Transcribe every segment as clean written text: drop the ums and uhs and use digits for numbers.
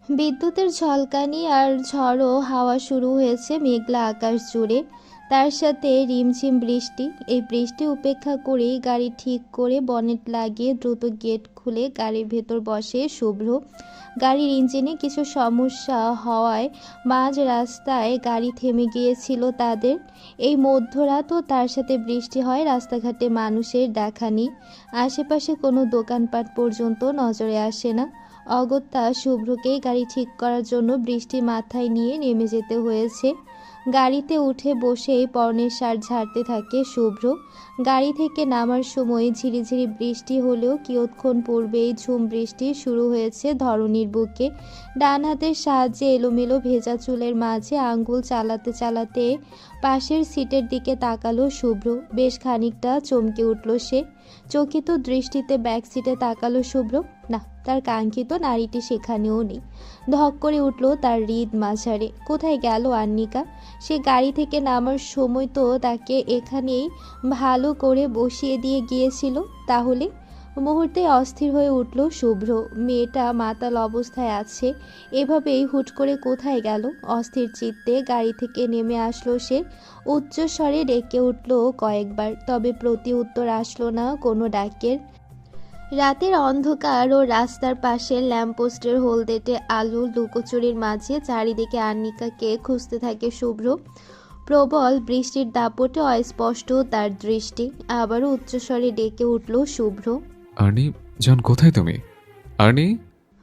বিদ্যুতের ঝলকানি আর ঝড়ো হাওয়া শুরু হয়েছে মেঘলা আকাশ জুড়ে। তার সাথে রিমঝিম বৃষ্টি। এই বৃষ্টি উপেক্ষা করেই গাড়ি ঠিক করে বনেট লাগিয়ে দ্রুত গেট খুলে গাড়ির ভেতর বসে শুভ্র। গাড়ির ইঞ্জিনে কিছু সমস্যা হওয়ায় মাঝ রাস্তায় গাড়ি থেমে গিয়েছিল তাদের। এই মধ্যরাত ও তার সাথে বৃষ্টি হয়, রাস্তাঘাটে মানুষের দেখা নেই। আশেপাশে কোনো দোকানপাট পর্যন্ত নজরে আসে না। অগত্যা শুভ্রকেই গাড়ি ঠিক করার জন্য বৃষ্টি মাথায় নিয়ে নেমে যেতে হয়েছে। গাড়িতে উঠে বসেই পরনের শার্ট ঝাড়তে থাকে শুভ্র। গাড়ি থেকে নামার সময় ঝিরিঝিরি বৃষ্টি হলেও কিয়ৎক্ষণ পূর্বেই ঝুম বৃষ্টি শুরু হয়েছে ধরণীর বুকে। ডান হাতের সাহায্যে এলোমেলো ভেজা চুলের মাঝে আঙ্গুল চালাতে চালাতে পাশের সিটের দিকে তাকালো শুভ্র। বেশ খানিকটা চমকে উঠল সে। চকিত দৃষ্টিতে ব্যাক সিটে তাকালো শুভ্র। না, তার কাঙ্ক্ষিত নারীটি সেখানেও নেই। ধক করে উঠল তার হৃদ মাঝারে। কোথায় গেল আন্নিকা? সে গাড়ি থেকে নামার সময় তো তাকে এখানেই ভালো করে বসিয়ে দিয়ে গিয়েছিল। তাহলে মুহূর্তে অস্থির হয়ে উঠল শুভ্র। মেয়েটা মাতাল অবস্থায় আছে, এভাবেই হুট করে কোথায় গেল? অস্থির চিত্তে গাড়ি থেকে নেমে আসলো সে। উচ্চস্বরে ডেকে উঠল কয়েকবার, তবে প্রতি উত্তর আসলো না কোনো ডাকের। রাতের অন্ধকার ও রাস্তার পাশের ল্যাম্পপোস্টের হলদেটে আলোর লুকোচুরির মাঝে চারিদিকে আন্নিকাকে খুঁজতে থাকে শুভ্র। প্রবল বৃষ্টির দাপটে অস্পষ্ট তার দৃষ্টি। আবারও উচ্চস্বরে ডেকে উঠল শুভ্র। আর্নি জান, কোথায় তুমি? আর্নি।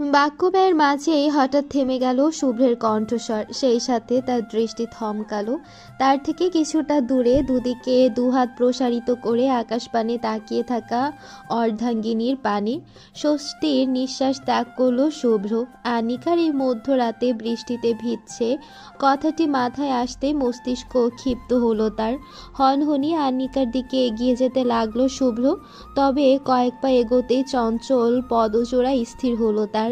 বাক্য ব্যয়ের মাঝেই হঠাৎ থেমে গেল শুভ্রের কণ্ঠস্বর। সেই সাথে তার দৃষ্টি থমকালো। তার থেকে কিছুটা দূরে দুদিকে দুহাত প্রসারিত করে আকাশপানে তাকিয়ে থাকা অর্ধাঙ্গিনীর পানে স্বস্তির নিঃশ্বাস ত্যাগ করল শুভ্র। আনিকার এই মধ্যরাতে বৃষ্টিতে ভিজছে কথাটি মাথায় আসতে মস্তিষ্ক ক্ষিপ্ত হলো তার। হনহনিয়ে আনিকার দিকে এগিয়ে যেতে লাগলো শুভ্র। তবে কয়েক পা এগোতেই চঞ্চল পদজোড়া স্থির হলো তার।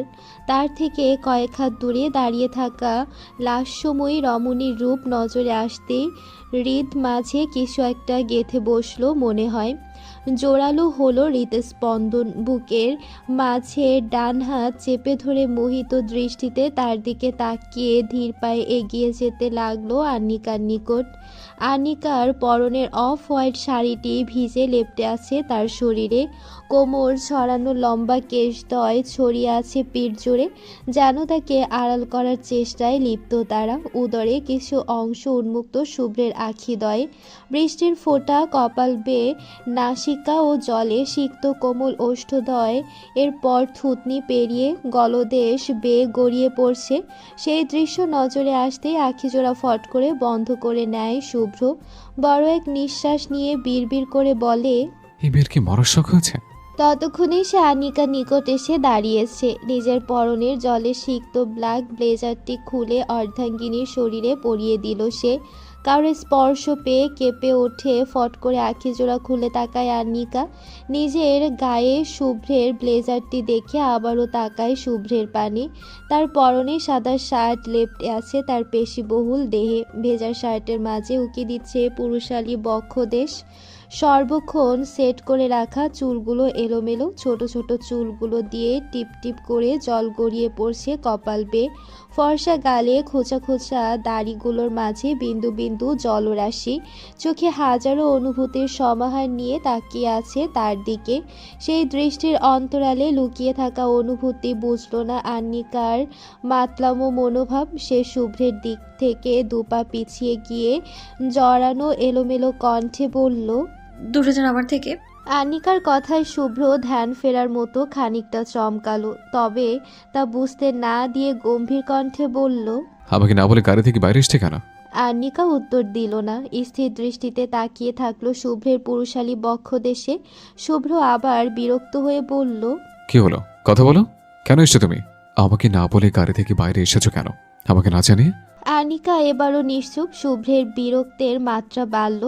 তার থেকে কয়েক হাত দূরে দাঁড়িয়ে থাকা লাস্যময়ী রমণীর রূপ নজরে আসতেই হৃদ মাঝে কিছু একটা গেঁথে বসলো মনে হয়। জোরালো হলো হৃদস্পন্দন। বুকের মাঝে ডান হাত চেপে ধরে মোহিত দৃষ্টিতে তার দিকে তাকিয়ে ধীর পায়ে এগিয়ে যেতে লাগলো আনিকার নিকট। আনিকার পরনের অফ হোয়াইট শাড়িটি ভিজে লেপ্টে আছে তার শরীরে। কোমর ছড়ানো লম্বা কেশদ্বয় ছড়িয়ে আছে পিঠ জুড়ে, যেন তাকে আড়াল করার চেষ্টায় লিপ্ত তারা। উদরে কিছু অংশ উন্মুক্ত শুভ্রের আখিদ্বয়ে। বৃষ্টির ফোঁটা কপাল বেয়ে নাসিকা ও জলে সিক্ত কোমল ওষ্ঠদ্বয়, এরপর থুতনি পেরিয়ে গলদেশ বেয়ে গড়িয়ে পড়ছে। সেই দৃশ্য নজরে আসতেই আখিজোড়া ফট করে বন্ধ করে নেয় শুভ্র। বড় এক নিঃশ্বাস নিয়ে বিড়বিড় করে বলে, এই মেয়ের কি মরশক হয়েছে? ততক্ষণে সে আনিকার নিকট এসে দাঁড়িয়েছে। নিজের পরনের জলে সিক্ত ব্ল্যাক ব্লেজারটি খুলে অর্ধাঙ্গিনীর শরীরে পরিয়ে দিল সে। কারো স্পর্শ পেয়ে কেঁপে ওঠে, ফট করে আখিজোড়া খুলে তাকায় আনিকা। নিজের গায়ে শুভ্রের ব্লেজারটি দেখে আবারও তাকায় শুভ্রের পানে। তার পরনে সাদা শার্ট লেপ্টে আছে তার পেশিবহুল দেহে। ভেজা শার্টের মাঝে উকি দিচ্ছে পুরুষালী বক্ষদেশ। সর্বক্ষণ সেট করে রাখা চুলগুলো এলোমেলো। ছোট ছোট চুলগুলো দিয়ে টিপ টিপ করে জল গড়িয়ে পড়ছে কপাল বেয়ে। ফর্সা গালে খোঁচা খোঁচা দাড়িগুলোর মাঝে বিন্দু বিন্দু জলরাশি। চোখে হাজারো অনুভূতির সমাহার নিয়ে তাকিয়ে আছে তার দিকে। সেই দৃষ্টির অন্তরালে লুকিয়ে থাকা অনুভূতি বুঝল না আন্নিকার মাতলামো মনোভাব। সে শুভ্রের দিক থেকে দুপা পিছিয়ে গিয়ে জড়ানো এলোমেলো কণ্ঠে বলল, দূরে যান আমার থেকে। আনিকার কথায় শুভ্র ধ্যান ফেরার মতো খানিকটা চমকালো, তবে তা বুঝতে না দিয়ে গম্ভীর কণ্ঠে বলল, আমাকে না বলে গাড়ি থেকে বাইরে এসছে কেন? আনিকা উত্তর দিল না। স্থির দৃষ্টিতে তাকিয়ে থাকলো শুভ্রের পুরুষালী বক্ষদেশে। শুভ্র আবার বিরক্ত হয়ে বলল, কি হলো? কথা বলো। কেন এসছো তুমি? আমাকে না বলে গাড়ি থেকে বাইরে এসেছো কেন? আমাকে না জানিয়ে? আনিকা এবারও নিশ্চুপ। শুভ্রের বিরক্তের মাত্রা বাড়ল।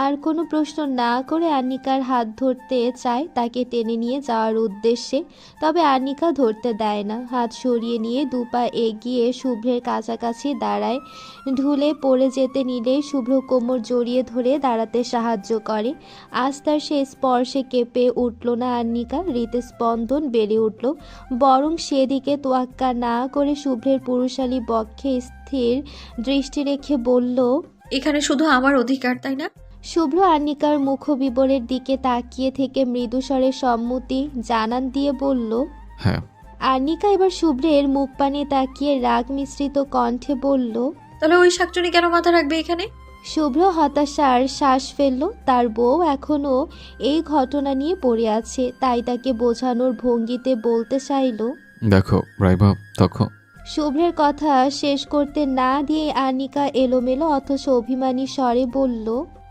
আর কোনো প্রশ্ন না করে আনিকার হাত ধরতে চায় তাকে টেনে নিয়ে যাওয়ার উদ্দেশ্যে, তবে আনিকা ধরতে দেয় না। হাত সরিয়ে নিয়ে দুপা এগিয়ে শুভ্রের কাছাকাছি দাঁড়ায়। ঢুলে পড়ে যেতে নিলে শুভ্র কোমর জড়িয়ে ধরে দাঁড়াতে সাহায্য করে। আজ তার সে স্পর্শে কেঁপে উঠল না আনিকা, হৃদস্পন্দন বেড়ে উঠল। বরং সেদিকে তোয়াক্কা না করে শুভ্রের পুরুষালী বক্ষে স্থির দৃষ্টি রেখে বলল, এখানে শুধু আমার অধিকার, তাই না? শুভ্র আনিকার মুখবিবরের দিকে তাকিয়ে থেকে মৃদুস্বরে সম্মতি জানান দিয়ে বলল। হ্যাঁ। আনিকা এবার শুভ্রের মুখ পানে তাকিয়ে রাগ মিশ্রিত কণ্ঠে বলল। তাহলে ওই শাকচুনি কেন মাথা রাখবে এখানে? শুভ্র হতাশার শ্বাস ফেলল। তার বউ এখনো এই ঘটনা নিয়ে পড়ে আছে, তাই তাকে বোঝানোর ভঙ্গিতে বলতে চাইল। দেখো রাইবা, তখন শুভ্রের কথা শেষ করতে না দিয়ে আনিকা এলোমেলো অথচ অভিমানী স্বরে বলল।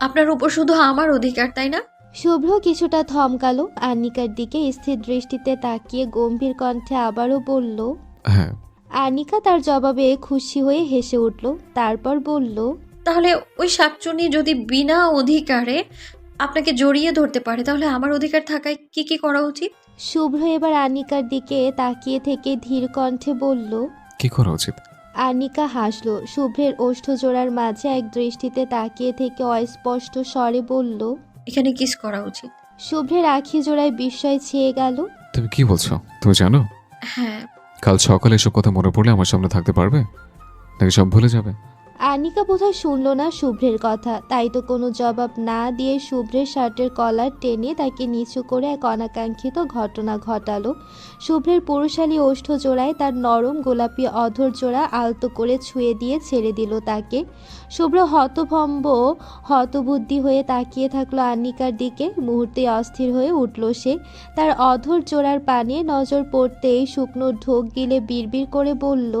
আপনার উপর শুধু আমার অধিকার, তাই না? শুভ্র কিছুটা থমকালো, আনিকার দিকে স্থির দৃষ্টিতে তাকিয়ে গম্ভীর কণ্ঠে আবারও বলল। হ্যাঁ। আনিকা তার জবাবে খুশি হয়ে হেসে উঠল। তারপর বলল, তাহলে ওই শাকচুনি যদি বিনা অধিকারে আপনাকে জড়িয়ে ধরতে পারে, তাহলে আমার অধিকার থাকায় কি কি করা উচিত? শুভ্র এবার আনিকার দিকে তাকিয়ে থেকে ধীর কণ্ঠে বলল। কি করা উচিত? আনিকা হাসল। শুভ্রের ওষ্ঠজোড়ার মাঝে এক দৃষ্টিতে তাকিয়ে থেকে অস্পষ্ট স্বরে বলল। এখানে কিস করা উচিত। শুভ্রের আখি জোড়ায় বিস্ময় ছেয়ে গেল। তুমি কি বলছো? তুমি জানো হ্যাঁ। কাল সকালে এসব কথা মনে পড়লে আমার সামনে থাকতে পারবে নাকি সব ভুলে যাবে? আনিকা বোধহয় শুনল না শুভ্রের কথা, তাই তো কোনো জবাব না দিয়ে শুভ্রের শার্টের কলার টেনে তাকে নিচু করে এক অনাকাঙ্ক্ষিত ঘটনা ঘটালো। শুভ্রের পুরুষালী ওষ্ঠ জোড়ায় তার নরম গোলাপি অধর জোড়া আলতো করে ছুঁয়ে দিয়ে ছেড়ে দিল তাকে। শুভ্র হতভম্ব হতবুদ্ধি হয়ে তাকিয়ে থাকলো আনিকার দিকে। মুহূর্তে অস্থির হয়ে উঠল সে। তার অধর জোড়ার পানে নজর পড়তেই শুকনো ঢোক গিলে বিড়বিড় করে বলল।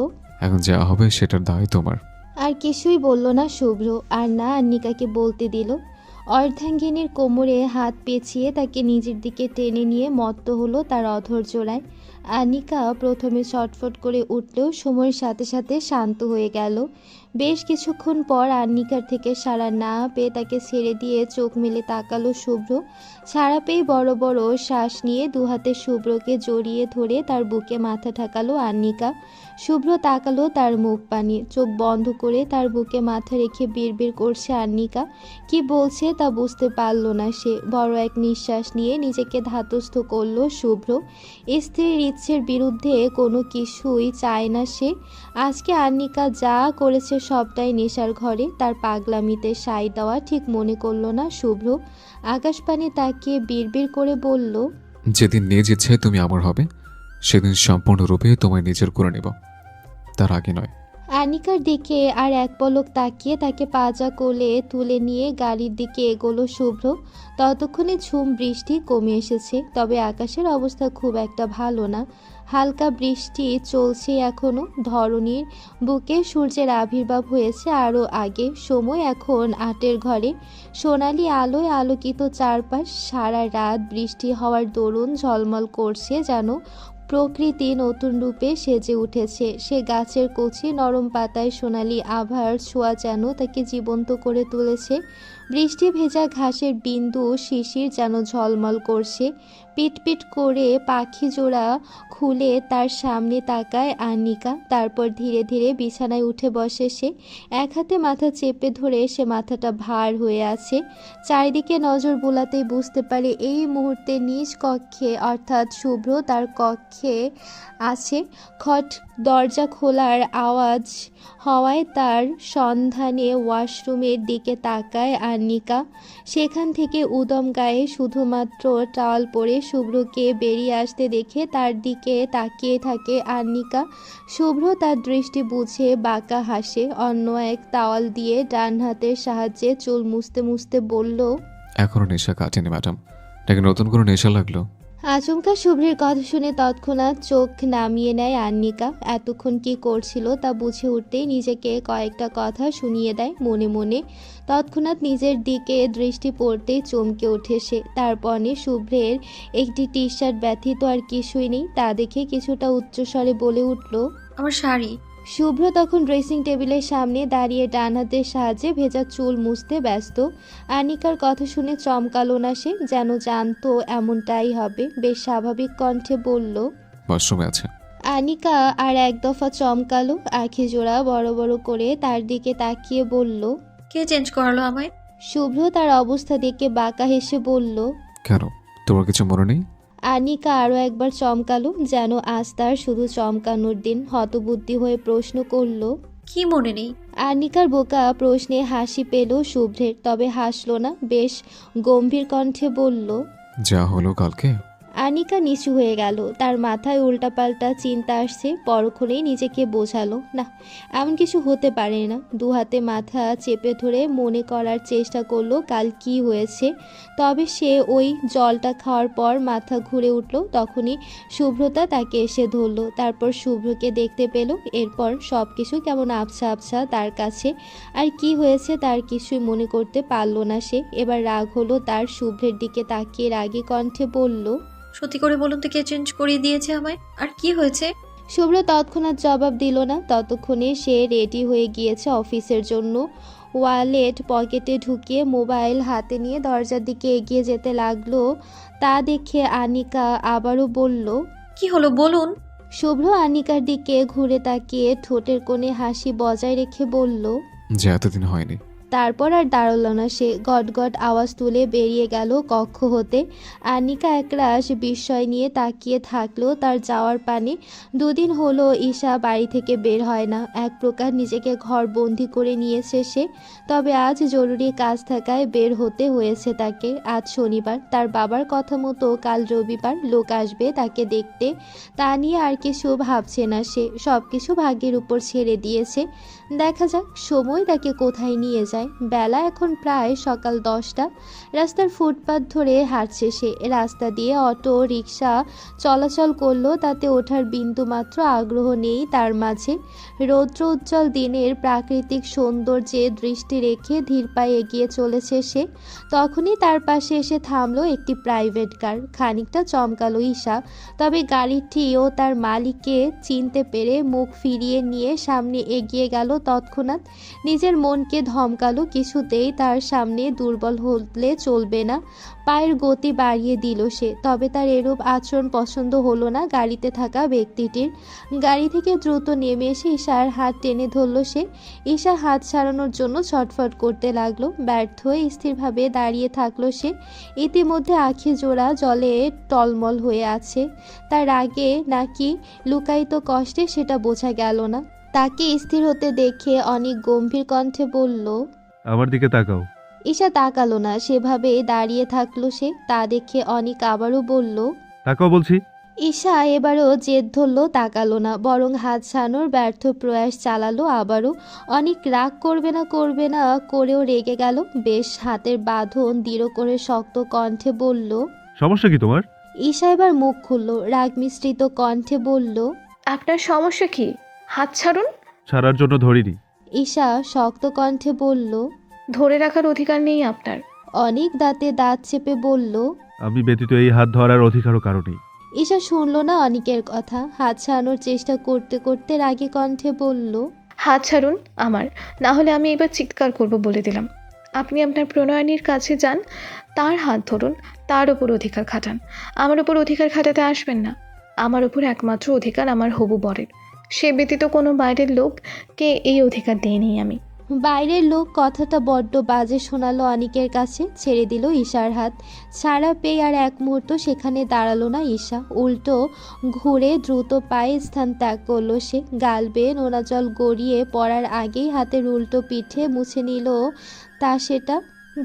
এখন যা হবে সেটার দায় তোমার। আর কিছুই বলল না শুভ্র, আর না আনিকাকে বলতে দিল। অর্ধাঙ্গিনীর কোমরে হাত পেঁচিয়ে তাকে নিজের দিকে টেনে নিয়ে মত্ত হলো তার অধর জোড়ায়। আনিকা প্রথমে ছটফট করে উঠলেও সময়ের সাথে সাথে শান্ত হয়ে গেল। বেশ কিছুক্ষণ পর আনিকার থেকে সাড়া না পেয়ে তাকে ছেড়ে দিয়ে চোখ মেলে তাকালো শুভ্র। সাড়া পেয়ে বড় বড় শ্বাস নিয়ে দুহাতে শুভ্রকে জড়িয়ে ধরে তার বুকে মাথা ঠেকালো আনিকা। শুভ্র তাকালো তার মুখ পানে, চোখ বন্ধ করে তার বুকে মাথা রেখে বিড়বিড় করছে আনিকা। কি বলছে তা বুঝতে পারল না সে। বড় এক নিঃশ্বাস নিয়ে নিজেকে ধাতস্থ করলো শুভ্র। স্ত্রীর ইচ্ছের বিরুদ্ধে কোনো কিছুই চায় না সে। আজকে আনিকা যা করেছে সবটাই নেশার ঘরে, তার পাগলামিতে সাই দেওয়া ঠিক মনে করলো না শুভ্র। আকাশপানে তাকিয়ে বিড়বিড় করে বলল। যেদিন নিজ ইচ্ছায় তুমি আমার হবে সেদিন সম্পূর্ণরূপে তোমায় নিজের করে নেব, তার আগে নয়। আনিকার দিকে আর এক পলক তাকিয়ে তাকে পাজা কোলে তুলে নিয়ে গাড়ির দিকে এগোলো শুভ্র। ততক্ষণে ঝুম বৃষ্টি কমে এসেছে, তবে আকাশের অবস্থা খুব একটা ভালো না। হালকা বৃষ্টি চলছে এখনো। ধরণীর বুকে সূর্যের আবির্ভাব হয়েছে আরও আগে। সময় এখন 8-এর ঘরে। সোনালি আলোয় আলোকিত চারপাশ। সারা রাত বৃষ্টি হওয়ার দরুন ঝলমল করছে, যেন প্রকৃতি নতুন রূপে সেজে উঠেছে। সে গাছের কচি নরম পাতায় সোনালি আভার ছোঁয়া যেন তাকে জীবন্ত করে তুলেছে। বৃষ্টি ভেজা ঘাসের বিন্দু শিশির যেন ঝলমল করছে। পিটপিট করে পাখি জোড়া খুলে তার সামনে তাকায় আনিকা। তারপর ধীরে ধীরে বিছানায় উঠে বসে সে। এক হাতে মাথা চেপে ধরে সে মাথাটা ভার হয়ে আছে। চারিদিকে নজর বুলাতেই বুঝতে পারে এই মুহূর্তে নিজ কক্ষে, অর্থাৎ শুভ্র তার কক্ষে আছে। খট দরজা খোলার আওয়াজ হওয়ায় তার সন্ধানে ওয়াশরুমের দিকে তাকায় আনিকা। সেখান থেকে উদম গায়ে শুধুমাত্র টাওয়াল পরে শুভ্রকে বেরিয়ে আসতে দেখে তার দিকে তাকিয়ে থাকে আনিকা। শুভ্র তার দৃষ্টি বুঝে বাঁকা হাসে। অন্য এক টাওয়াল দিয়ে ডান হাতের সাহায্যে চুল মুছতে মুছতে বলল। এখনো নেশা কাটেনি ম্যাডাম, নাকি নতুন কোনো নেশা লাগলো? আচমকা শুভ্রের কথা শুনে তৎক্ষণাৎ চোখ নামিয়ে নেয় আন্নিকা। এতক্ষণ কি করছিল তা বুঝে উঠতেই নিজেকে কয়েকটা কথা শুনিয়ে দেয় মনে মনে। তৎক্ষণাৎ নিজের দিকে দৃষ্টি পড়তেই চমকে ওঠে সে। তারপরে শুভ্রের একটি টি শার্ট ব্যথিত আর কিছুই নেই। তা দেখে কিছুটা উচ্চস্বরে বলে উঠল, আমার শাড়ি। শুভ্র তখন ড্রেসিং টেবিলের সামনে দাঁড়িয়ে ডান হাতের সাহায্যে ভেজা চুল মুছতে ব্যস্ত। আনিকার কথা শুনে চমকালো না সে, যেন জানতো এমনটাই হবে। বেশ স্বাভাবিক কণ্ঠে বলল, ওয়াশরুমে আছে। আনিকা আর এক দফা চমকালো, আঁখি জোড়া বড় বড় করে তার দিকে তাকিয়ে বলল। কে চেঞ্জ করালো আমায়? শুভ্র তার অবস্থা দেখে বাঁকা হেসে বলল। কেন, তোমার কিছু মনে নেই? আনিকা আরও একবার চমকালো, যেন আজ তার শুধু চমকানোর দিন। হতবুদ্ধি হয়ে প্রশ্ন করল। কি মনে নেই? আনিকার বোকা প্রশ্নে হাসি পেল শুভ্রের, তবে হাসল না। বেশ গম্ভীর কণ্ঠে বলল। যা হলো কালকে। আনিকা নিচু হয়ে গেল, তার মাথায় উল্টাপাল্টা চিন্তা আসছে। পরক্ষণেই নিজেকে বোঝালো, না, এমন কিছু হতে পারে না। দু হাতে মাথা চেপে ধরে মনে করার চেষ্টা করলো কাল কি হয়েছে। তবে সে ওই জলটা খাওয়ার পর মাথা ঘুরে উঠল। তখনই শুভ্রতা তাকে এসে ধরল। তারপর শুভ্রকে দেখতে পেল। এরপর সব কিছু কেমন আবছা আবছা তার কাছে। আর কি হয়েছে তার কিছুই মনে করতে পারল না সে। এবার রাগ হলো তার। শুভ্রের দিকে তাকিয়ে রাগী কণ্ঠে বলল। সত্যি করে বলুন তো, কে চেঞ্জ করিয়ে দিয়েছে আমায়? আর কি হয়েছে? শুভ্র তৎক্ষণাৎ জবাব দিল না। ততক্ষণে সে রেডি হয়ে গিয়েছে অফিসের জন্য। ওয়ালেট পকেটে ঢুকিয়ে মোবাইল হাতে নিয়ে দরজার দিকে এগিয়ে যেতে লাগলো। তা দেখে আনিকা আবারও বলল। কি হলো বলুন। শুভ্র আনিকার দিকে ঘুরে তাকিয়ে ঠোঁটের কোণে হাসি বজায় রেখে বলল। যে এতদিন হয়নি। তারপর আর দাঁড়ালো না সে। গটগট আওয়াজ তুলে বেরিয়ে গেল কক্ষ হতে। আনিকা একরাশ বিস্ময় নিয়ে তাকিয়ে থাকলো তার যাওয়ার পানে। দুদিন হলো ঈশা বাড়ি থেকে বের হয় না। এক প্রকার নিজেকে ঘর বন্দি করে নিয়েছে সে। তবে আজ জরুরি কাজ থাকায় বের হতে হয়েছে তাকে। আজ শনিবার, তার বাবার কথা মতো কাল রবিবার লোক আসবে তাকে দেখতে। তা নিয়ে আর কিছু ভাবছে না সে। সব কিছু ভাগ্যের উপর ছেড়ে দিয়েছে। দেখা যাক সময় তাকে কোথায় নিয়ে যায়। বেলা এখন প্রায় সকাল 10টা। রাস্তার ফুটপাত ধরে হাঁটছে সে। রাস্তা দিয়ে অটো রিক্সা চলাচল করলো, তাতে ওঠার বিন্দুমাত্র আগ্রহ নেই তার মাঝে। রৌদ্র উজ্জ্বল দিনের প্রাকৃতিক সৌন্দর্যে দৃষ্টি রেখে ধীর পায়ে এগিয়ে চলেছে সে। তখনই তার পাশে এসে থামলো একটি প্রাইভেট কার। খানিকটা চমকালো ঈশা। তবে গাড়িটি ও তার মালিককে চিনতে পেরে মুখ ফিরিয়ে নিয়ে সামনে এগিয়ে গেল তৎক্ষণাৎ। নিজের মনকে ধমকালো, কিছুতেই তার সামনে দুর্বল হলে চলবে না। পায়ের গতি বাড়িয়ে দিল সে। তবে তার এরূপ আচরণ পছন্দ হলো না গাড়িতে থাকা ব্যক্তিটির। গাড়ি থেকে দ্রুত নেমে এসে ঈশার হাত টেনে ধরল সে। ঈশা হাত ছাড়ানোর জন্য ছটফট করতে লাগলো। ব্যর্থ হয়ে স্থিরভাবে দাঁড়িয়ে থাকলো সে। ইতিমধ্যে আঁখি জোড়া জলে টলমল হয়ে আছে। তার আগে নাকি লুকায়িত কষ্টে সেটা বোঝা গেল না। তাকে স্থির হতে দেখে অনেক গম্ভীর কণ্ঠে বলল। আমার দিকে তাকাও। ঈশা তাকালো না, সেভাবে দাঁড়িয়ে থাকলো সে। তা দেখে অনিক আবারও বলল। তাকাও বলছি। ঈশা এবারও জেদ ধরল, তাকালো না, বরং হাত ছাড়ানোর ব্যর্থ প্রয়াস চালালো আবারও। অনেক রাগ করবে না করেও রেগে গেল। বেশ হাতের বাঁধন দৃঢ় করে শক্ত কণ্ঠে বলল। সমস্যা কি তোমার? ঈশা এবার মুখ খুলল, রাগ মিশ্রিত কণ্ঠে বলল। আপনার সমস্যা কি? হাত ছাড়ুন। ছাড়ার জন্য ধরিনি। ঈশা শক্ত কণ্ঠে বলল। ধরে রাখার অধিকার নেই আপনার। অনেক দাঁতে দাঁত চেপে বলল। আমি ব্যতীত এই হাত ধরার অধিকারও কারো নেই। ঈশা শুনল না অনিকের কথা। হাত ছাড়ানোর চেষ্টা করতে করতে রাগী কণ্ঠে বলল। হাত ছাড়ুন আমার, না হলে আমি এবার চিৎকার করব বলে দিলাম। আপনি আপনার প্রণয়নীর কাছে যান, তার হাত ধরুন, তার ওপর অধিকার খাটান। আমার ওপর অধিকার খাটাতে আসবেন না। আমার ওপর একমাত্র অধিকার আমার হবু বরের। সে ব্যতীত কোনো বাইরের লোককে এই অধিকার দিইনি আমি। বাইরের লোক কথাটা বড্ড বাজে শোনালো অনিকের কাছে। ছেড়ে দিল ঈশার হাত। ছাড়া পেয়ে আর এক মুহূর্ত সেখানে দাঁড়ালো না ঈশা। উল্টো ঘুরে দ্রুত পায়ে স্থান ত্যাগ করলো সে। গাল বেয়ে নোনা জল গড়িয়ে পড়ার আগেই হাতের উল্টো পিঠে মুছে নিল তা সেটা।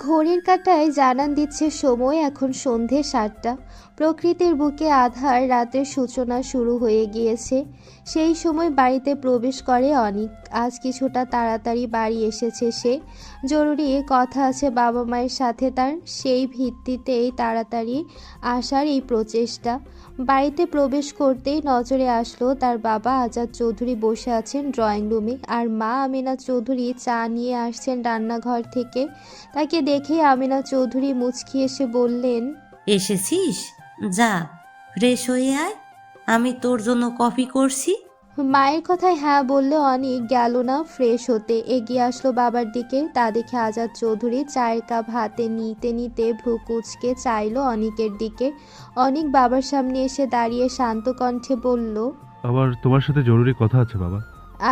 ঘড়ির কাঁটায় জানান দিচ্ছে সময় এখন সন্ধে 7টা। প্রকৃতির বুকে আধার রাতের সূচনা শুরু হয়ে গিয়েছে। সেই সময় বাড়িতে প্রবেশ করে অনিক। আজ কিছুটা তাড়াতাড়ি বাড়ি এসেছে সে। জরুরি কথা আছে বাবা মায়ের সাথে তার। সেই ভিত্তিতেই তাড়াতাড়ি আসার এই প্রচেষ্টা। বাড়িতে প্রবেশ করতেই নজরে আসলো তার বাবা আজাদ চৌধুরী বসে আছেন ড্রয়িং রুমে, আর মা আমিনা চৌধুরী চা নিয়ে আসছেন রান্নাঘর থেকে। তাকে দেখেই আমিনা চৌধুরী মুচকি এসে বললেন। এসেছিস, যা ফ্রেশ হয়ে আয়, আমি তোর জন্য কফি করছি। মায়ের কথায় হ্যাঁ বললে অনেক গেল না ফ্রেশ হতে, এগিয়ে আসলো বাবার দিকে। তা দেখে আজাদ চৌধুরী চায়ের কাপ হাতে নিতে নিতে ভ্রু কুঁচকে চাইলো অনিকের দিকে। অনিক বাবার সামনে এসে দাঁড়িয়ে শান্ত কণ্ঠে বলল। আবার তোমার সাথে জরুরি কথা আছে বাবা।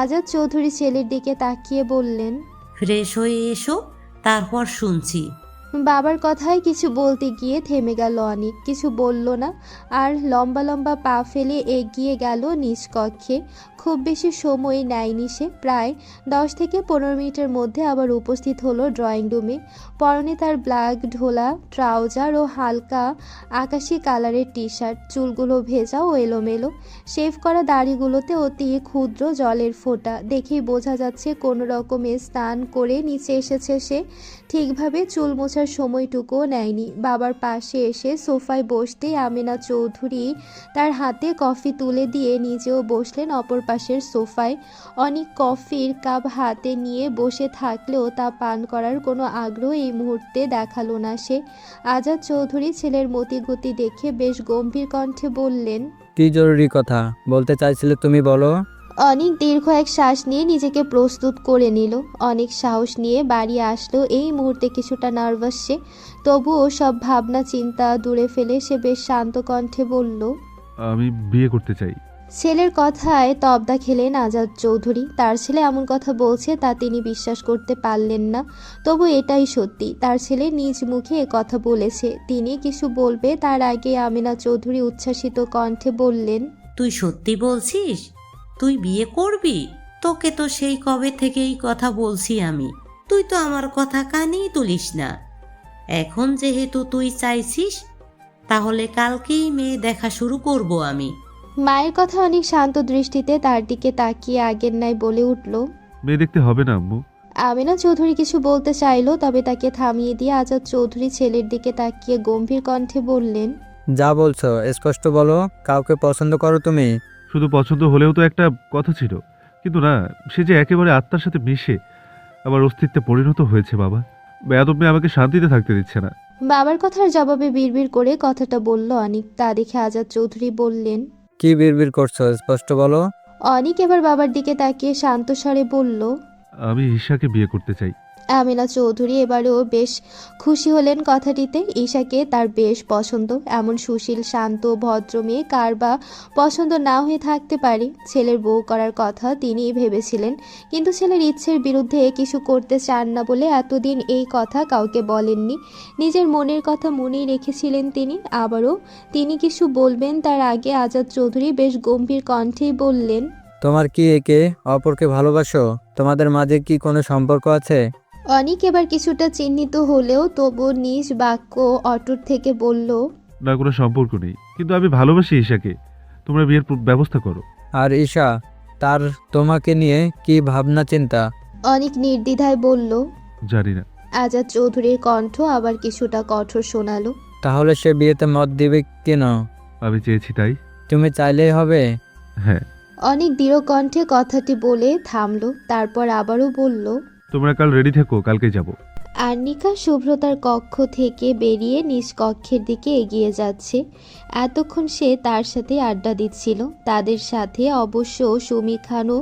আজাদ চৌধুরী ছেলের দিকে তাকিয়ে বললেন। ফ্রেশ হয়ে এসো, তারপর শুনছি। বাবার কথায় কিছু বলতে গিয়ে থেমে গেল অনিক, কিছু বলল না। আর লম্বা লম্বা পা ফেলে এগিয়ে গেল নিজ কক্ষে। খুব বেশি সময় নেয়নি সে, প্রায় 10 থেকে 15 মিনিটের মধ্যে আবার উপস্থিত হলো ড্রয়িং রুমে। পরনে তার ব্ল্যাক ঢোলা ট্রাউজার ও হালকা আকাশি কালারের টি শার্ট, চুলগুলো ভেজা ও এলোমেলো, শেভ করা দাড়িগুলোতে অতি ক্ষুদ্র জলের ফোঁটা। দেখেই বোঝা যাচ্ছে কোনো রকমে স্নান করে নিচে এসেছে সে, ঠিকভাবে চুল মোছার সময়টুকুও নেয়নি। বাবার পাশে এসে সোফায় বসতেই আমেনা চৌধুরী তার হাতে কফি তুলে দিয়ে নিজেও বসলেন অপর পাশের সোফায়। অনেক কফির কাপ হাতে নিয়ে বসে থাকলেও তা পান করার কোনো আগ্রহ এই মুহূর্তে দেখালো না সে। আজাদ চৌধুরী ছেলের মতিগতি দেখে বেশ গম্ভীর কণ্ঠে বললেন। কি জরুরি কথা বলতে চাইছিলে তুমি, বলো। অনেক দীর্ঘ এক শ্বাস নিয়ে নিজেকে প্রস্তুত করে নিল। অনেক সাহস নিয়ে বাড়ি আসলো। এই মুহূর্তে কিছুটা নার্ভাস সে, তবুও সব ভাবনা চিন্তা দূরে ফেলে সে বেশ শান্ত কণ্ঠে বলল। আমি বিয়ে করতে চাই। ছেলের কথায় তবদা খেলেন আজাদ চৌধুরী। তার ছেলে এমন কথা বলছে তা তিনি বিশ্বাস করতে পারলেন না। তবু এটাই সত্যি, তার ছেলে নিজ মুখে এ কথা বলেছে। তিনি কিছু বলবে তার আগে আমেনা চৌধুরী উচ্ছ্বাসিত কণ্ঠে বললেন। তুই সত্যি বলছিস? তুই বিয়ে করবি? তোকে তো সেই কবে থেকেই কথা বলছি আমি, তুই তো আমার কথা কানেই তুলিস না। এখন যেহেতু তুই চাইছিস, তাহলে কালকেই মেয়ে দেখা শুরু করব আমি। মায়ের কথা অনেক শান্ত দৃষ্টিতে তার দিকে তাকিয়ে আগের ন্যায় বলে উঠল। মেয়ে দেখতে হবে না আম্মু। আমেনা চৌধুরী কিছু বলতে চাইলো, তবে তাকে থামিয়ে দিয়ে আজাদ চৌধুরী ছেলের দিকে তাকিয়ে গম্ভীর কণ্ঠে বললেন। যা বলছো স্পষ্ট বলো, কাউকে পছন্দ করো তুমি? শুধু পছন্দ হলেও তো একটা কথা ছিল, কিন্তু না, সে যে একেবারে আত্মার সাথে মিশে আবার অস্তিত্বে পরিণত হয়েছে বাবা। বেয়াদব মেয়ে আমাকে শান্তিতে থাকতে দিচ্ছে না। বাবার কথার জবাবে বিড়বিড় করে কথাটা বলল অনিক। তা দেখে আজাদ চৌধুরী বললেন। কি বিড়বিড় করছো, স্পষ্ট বলো। অনিক এবার বাবার দিকে তাকিয়ে শান্ত স্বরে বলল। আমি ঈশাকে বিয়ে করতে চাই। আমেনা চৌধুরী এবারেও বেশ খুশি হলেন কথাটিতে। ঈশাকে তার বেশ পছন্দ। এমন সুশীল শান্ত ভদ্র মেয়ে কার বা পছন্দ না হয়ে থাকতে পারে। ছেলের বউ করার কথা তিনিই ভেবেছিলেন, কিন্তু ছেলের ইচ্ছের বিরুদ্ধে কিছু করতে চান না বলে এতদিন এই কথা কাউকে বলেননি। নিজের মনের কথা মনেই রেখেছিলেন তিনি। আবারও তিনি কিছু বলবেন তার আগে আজাদ চৌধুরী বেশ গম্ভীর কণ্ঠেই বললেন। তোমার কি একে অপরকে ভালোবাসো? তোমাদের মাঝে কি কোনো সম্পর্ক আছে? অনিক এবার কিছুটা চিহ্নিত হলেও তবু নিজ বাক্য অটুট থেকে বলল। না, কোনো সম্পর্ক নেই, কিন্তু আমি ভালোবাসি ঈশাকে। তোমরা বিয়ের ব্যবস্থা করো। আর ঈশা, তার তোমাকে নিয়ে কি ভাবনা চিন্তা? অনিক নির্দ্বিধায় বলল। জানি না। আজাদ চৌধুরীর কণ্ঠ আবার কিছুটা কঠোর শোনালো। তাহলে সে বিয়েতে মত দিবে কেন? আমি চেয়েছি তাই। তুমি চাইলেই হবে? হ্যাঁ। অনেক দৃঢ় কণ্ঠে কথাটি বলে থামলো, তারপর আবারও বলল। তোমরা কাল রেডি থেকো, কালকে যাব। আর্নিকা শুভ্রতার কক্ষ থেকে বেরিয়ে নিজ কক্ষের দিকে এগিয়ে যাচ্ছে। এতক্ষণ সে তার সাথে আড্ডা দিচ্ছিল। তাদের সাথে অবশ্য সুমি খানও